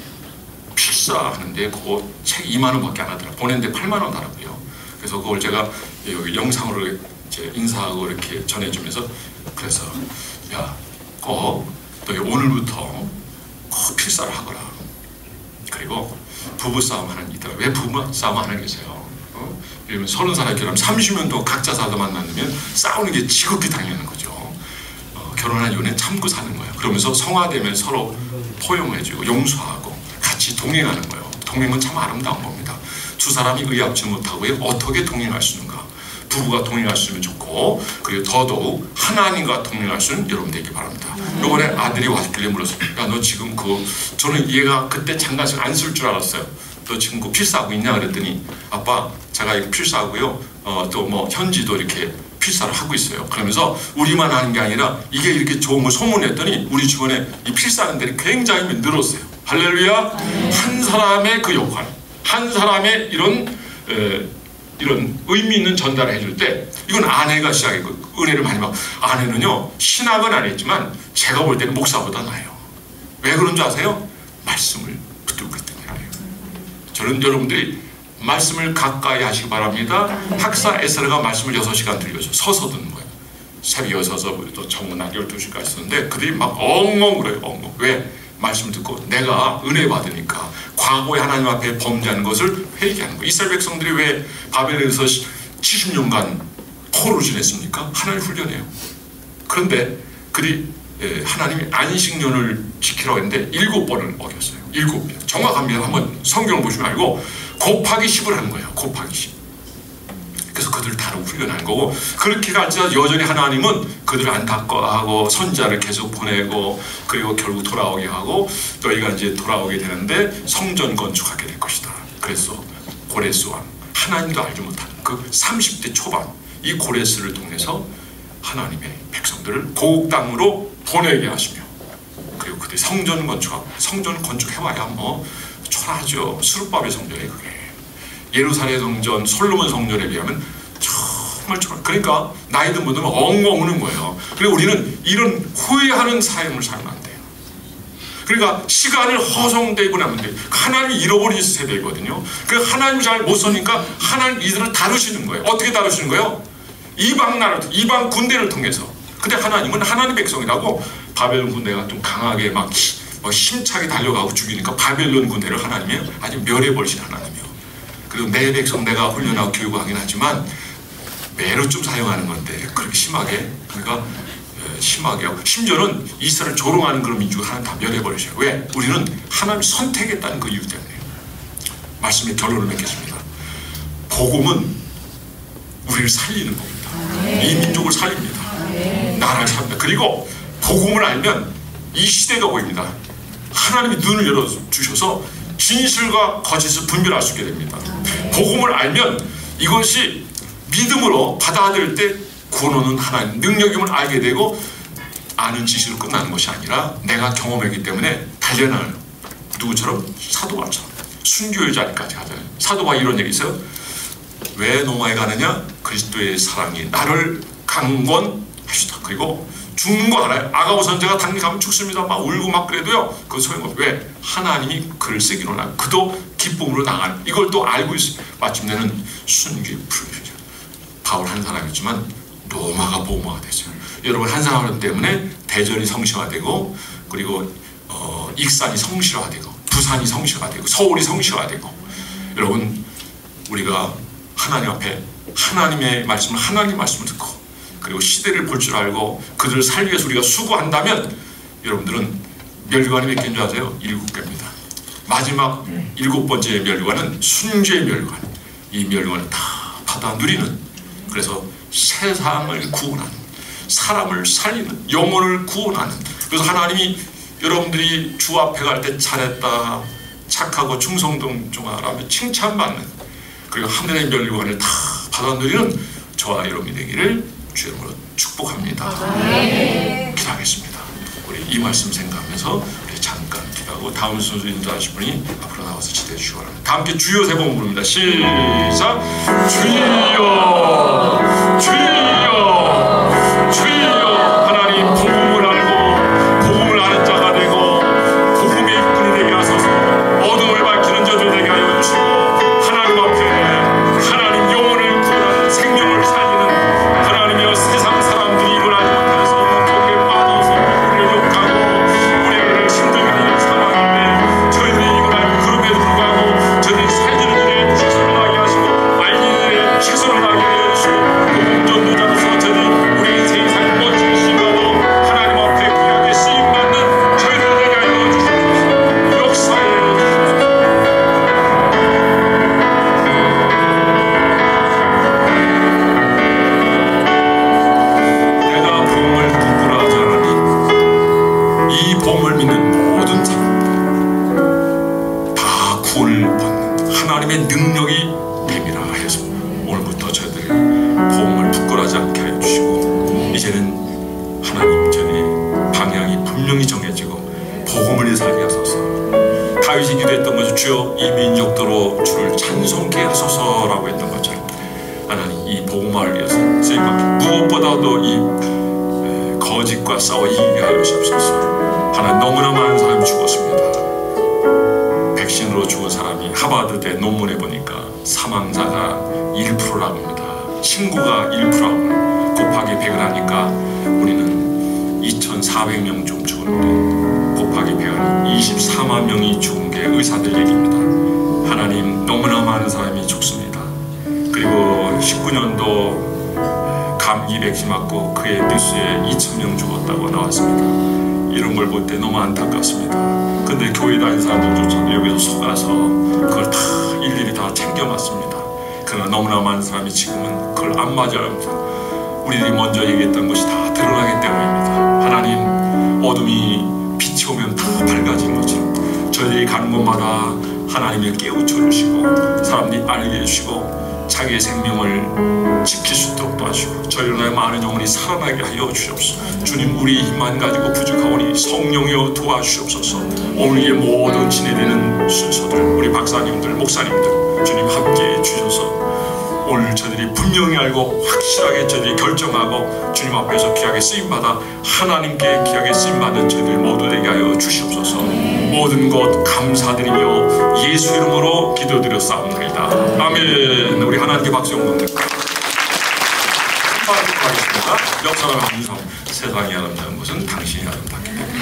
필사하는데 그거 책 2만 원밖에 안 하더라고요. 보냈는데 8만 원 하더라고요. 그래서 그걸 제가 여기 영상으로 이제 인사하고 이렇게 전해주면서 그래서 야, 너 오늘부터 꼭 필사를 하거라. 그리고 부부싸움 하는 게 있더라. 왜 부부싸움 하는 게 있어요? 이러면 30살에 결혼하면 30년 동안 각자 살다 만나면 싸우는 게 지극히 당연한 거죠. 결혼한 이후에 참고 사는 거예요. 그러면서 성화되면 서로 포용해주고 용서하고 같이 동행하는 거예요. 동행은 참 아름다운 겁니다. 두 사람이 의합지 못하고 어떻게 동행할 수 있는가? 부부가 동행할 수 있으면 좋고, 그리고 더더욱 하나님과 동행할 수 있는 여러분 되기 바랍니다. 요번에 아들이 왔길래 물었어요. 야, 너 지금 저는 얘가 그때 장난식 안 쓸 줄 알았어요. 너 지금 필사하고 있냐 그랬더니 아빠 제가 이거 필사하고요. 또 뭐 현지도 이렇게 필사를 하고 있어요. 그러면서 우리만 하는 게 아니라 이게 이렇게 좋은 걸 소문냈더니 우리 주변에 이 필사하는 데는 굉장히 늘었어요. 할렐루야. 한 사람의 그 역할, 한 사람의 이런 의미 있는 전달을 해줄 때 이건 아내가 시작이고 은혜를 많이 받고, 아내는요 신학은 안 했지만 제가 볼 때는 목사보다 나아요. 왜 그런 줄 아세요? 말씀을 붙들고 있기 때문에. 저는 여러분들이 말씀을 가까이 하시기 바랍니다. 학사 에스라가 말씀을 6시간 들려줘. 서서 듣는 거예요. 새벽에 서서 또 정문학 12시까지 썼는데 그들이 막 엉엉 그래요. 엉엉. 왜? 말씀을 듣고 내가 은혜 받으니까 과거에 하나님 앞에 범죄하는 것을 회개하는 거예요. 이스라엘 백성들이 왜 바벨론에서 70년간 포로를 지냈습니까? 하나님 훈련해요. 그런데 그들이 하나님이 안식년을 지키라고 했는데 7번을 어겼어요. 7번. 정확합니다. 한번 성경을 보시면 알고 곱하기 10을 하는 거예요. 곱하기 10. 그래서 그들을 다루고 훈련하는 거고, 그렇게 갈지라도 여전히 하나님은 그들을 안타까워하고 선자를 계속 보내고, 그리고 결국 돌아오게 하고, 너희가 이제 돌아오게 되는데 성전 건축하게 될 것이다. 그래서 고레스 왕, 하나님도 알지 못한 그 30대 초반 이 고레스를 통해서 하나님의 백성들을 고국 땅으로 보내게 하시며, 그리고 그들이 성전 건축하고, 성전 건축해봐야 뭐 초라하죠. 수르바벨 성전이 그게. 예루살렘 성전, 솔로몬 성전에 비하면 정말 초라. 그러니까 나이 든 분들은 엉엉 우는 거예요. 그리고 우리는 이런 후회하는 삶을 살면 안 돼요. 그러니까 시간을 허송되게 보내면 돼요. 하나님이 잃어버린 세대거든요. 그 하나님이 잘 못 쓰니까 하나님 이들을 다루시는 거예요. 어떻게 다루시는 거예요? 이방 나라, 이방 군대를 통해서. 근데 하나님은 하나님 백성이라고 바벨론 군대가 좀 강하게 막 힘차게 달려가고 죽이니까 바벨론 군대를 하나님이 아주 멸해버리신 하나님이에요. 그리고 내 백성 내가 훈련하고 교육하긴 하지만 매로 좀 사용하는 건데 그렇게 심하게, 그러니까 심하게 하고, 심지어는 이스라엘을 조롱하는 그런 민족을 하나님 다 멸해버리셔요. 왜? 우리는 하나님을 선택했다는 그 이유 때문에. 말씀의 결론을 맺겠습니다. 복음은 우리를 살리는 겁니다. 이 민족을 살립니다. 나라를 살립니다. 그리고 복음을 알면 이 시대가 보입니다. 하나님이 눈을 열어주셔서 진실과 거짓을 분별할 수 있게 됩니다. 복음을 알면 이것이 믿음으로 받아들일 때 구원하는 하나님 능력임을 알게 되고, 아는 지식으로 끝나는 것이 아니라 내가 경험했기 때문에 달려나는, 누구처럼? 사도바처럼 순교의 자리까지 가잖아요. 사도바 이런 얘기 있어요. 왜 노마에 가느냐? 그리스도의 사랑이 나를 강권했기 합시다. 그리고 죽는 거 알아요? 아가부 선지자가 당직하면 죽습니다. 막 울고 막 그래도요, 그거 소용없어요. 왜? 하나님이 글을 쓰기로 나, 그도 기쁨으로 나가는, 이걸 또 알고 있어요. 마침내는 순교의 풀이죠. 바울 한 사람이지만 로마가 보호마가 되죠. 여러분, 한 사람 때문에 대전이 성시화되고, 그리고 익산이 성시화되고, 부산이 성시화되고, 서울이 성시화되고. 여러분, 우리가 하나님 앞에 하나님의 말씀을, 하나님 말씀을 듣고, 그리고 시대를 볼 줄 알고 그들을 살기 위해서 우리가 수고한다면, 여러분들은 멸관이 몇 개인 줄 아세요? 7개입니다. 마지막 7번째 멸관은 순죄의 멸관. 이 멸관을 다 받아 누리는, 그래서 세상을 구원하는, 사람을 살리는, 영혼을 구원하는. 그래서 하나님이 여러분들이 주 앞에 갈 때 잘했다, 착하고 충성동정하라며 칭찬받는, 그리고 하늘의 멸관을 다 받아 누리는 저와 여러분이 되기를 주 이름으로 축복합니다. 기도하겠습니다. 우리 이 말씀 생각하면서 우리 잠깐 기도하고 다음 순서 인도하실 분이 앞으로 나와서 지도해 주시기 바랍니다. 다 함께 주여 세 번 부릅니다. 시작. 주여, 주여, 주여. 하나님 복음을 알고 복음을 아는 자가 되고 복음의 일꾼이 되게 하소서. 어둠을 밝히는 자들 되게 하여 주시고, 하나님 앞에 하나님 영혼을 구원하는, 생명을 살리는 하나님이여, 세상 사람들이 이걸 알지 못해서 거기에 빠져서 우리를 욕하고 우리를 힘들게 하는 상황인데, 저희들이 이걸 알고 그럼에도 불구하고 저희들이 살리는 일에 최선을 다하게 하시고 알리는 일에 최선을 다하게 하여 주시고, 복음 전도자로서 저희들이 우리 인생이 살 멋지게 쓰임받고 하나님 앞에 귀하게 쓰임받는 저희들 되게 하여 주시옵소서. 역사에 내가 복음을 부끄러워하지 않으니 이 복음을 믿는 모든 사람 다 구원을 받는 하나님의 능력이 됨이라 하여서, 오늘부터 저희들 복음을 부끄러워하지 않게 하여 주시고, 이제는 하나님 전에 방향이 분명히 정해지고 복음을 위해서 살게 하소서. 다윗이 기도했던 것은 주여 이 민족도로 주를 찬송케 하소서라고 했던 것처럼, 하나님 이 복음을 위해서 쓰임받게, 무엇보다도 이 거짓과 싸워 이기게 하여 주옵소서. 하나님, 너무나 많은 사람이 죽었습니다. 백신으로 죽은 사람이 하버드대 논문에 보니까 사망자가 1%라고 합니다. 신고가 1%라고, 곱하기 100을 하니까 우리는 2,400명 좀 죽었는데 곱하기 100은 24만 명이 죽은 게 의사들 얘기입니다. 하나님, 너무나 많은 사람이 죽습니다. 그리고 19년도 감기 백신 맞고 그의 뉴스에 2,000명 죽었다고 나왔습니다. 이런 걸 볼 때 너무 안타깝습니다. 근데 교회 다니는 사람들조차도 여기서 속아서 그걸 다 일일이 다 챙겨 맞습니다. 그러나 너무나 많은 사람이 지금은 그걸 안 맞아야 합니다. 우리들이 먼저 얘기했던 것이 다 드러나기 때문입니다. 하나님, 어둠이 빛이 오면 다 밝아지는 것처럼 저희들이 가는 곳마다 하나님을 깨우쳐 주시고 사람들이 알게 해주시고 자기의 생명을 지킬 수 있도록 도와주시고 저희로 하여 많은 영혼이 살아나게 하여 주시옵소서. 주님, 우리 힘만 가지고 부족하오니 성령이여 도와주시옵소서. 오늘 이 모든 진행되는 순서들, 우리 박사님들, 목사님들 주님 함께해 주셔서 오늘 저희들이 분명히 알고 확실하게 저희들이 결정하고 주님 앞에서 귀하게 쓰임받아 하나님께 귀하게 쓰임받는 저희들 모두 되게 하여 주시옵소서. 모든 것 감사드리며 예수 이름으로 기도드렸사옵나이다. 아멘. 우리 하나님께 박수 영광 드립니다. 역사가 인성, 세상이 아름다운 것은 당신이 아름답기 때문에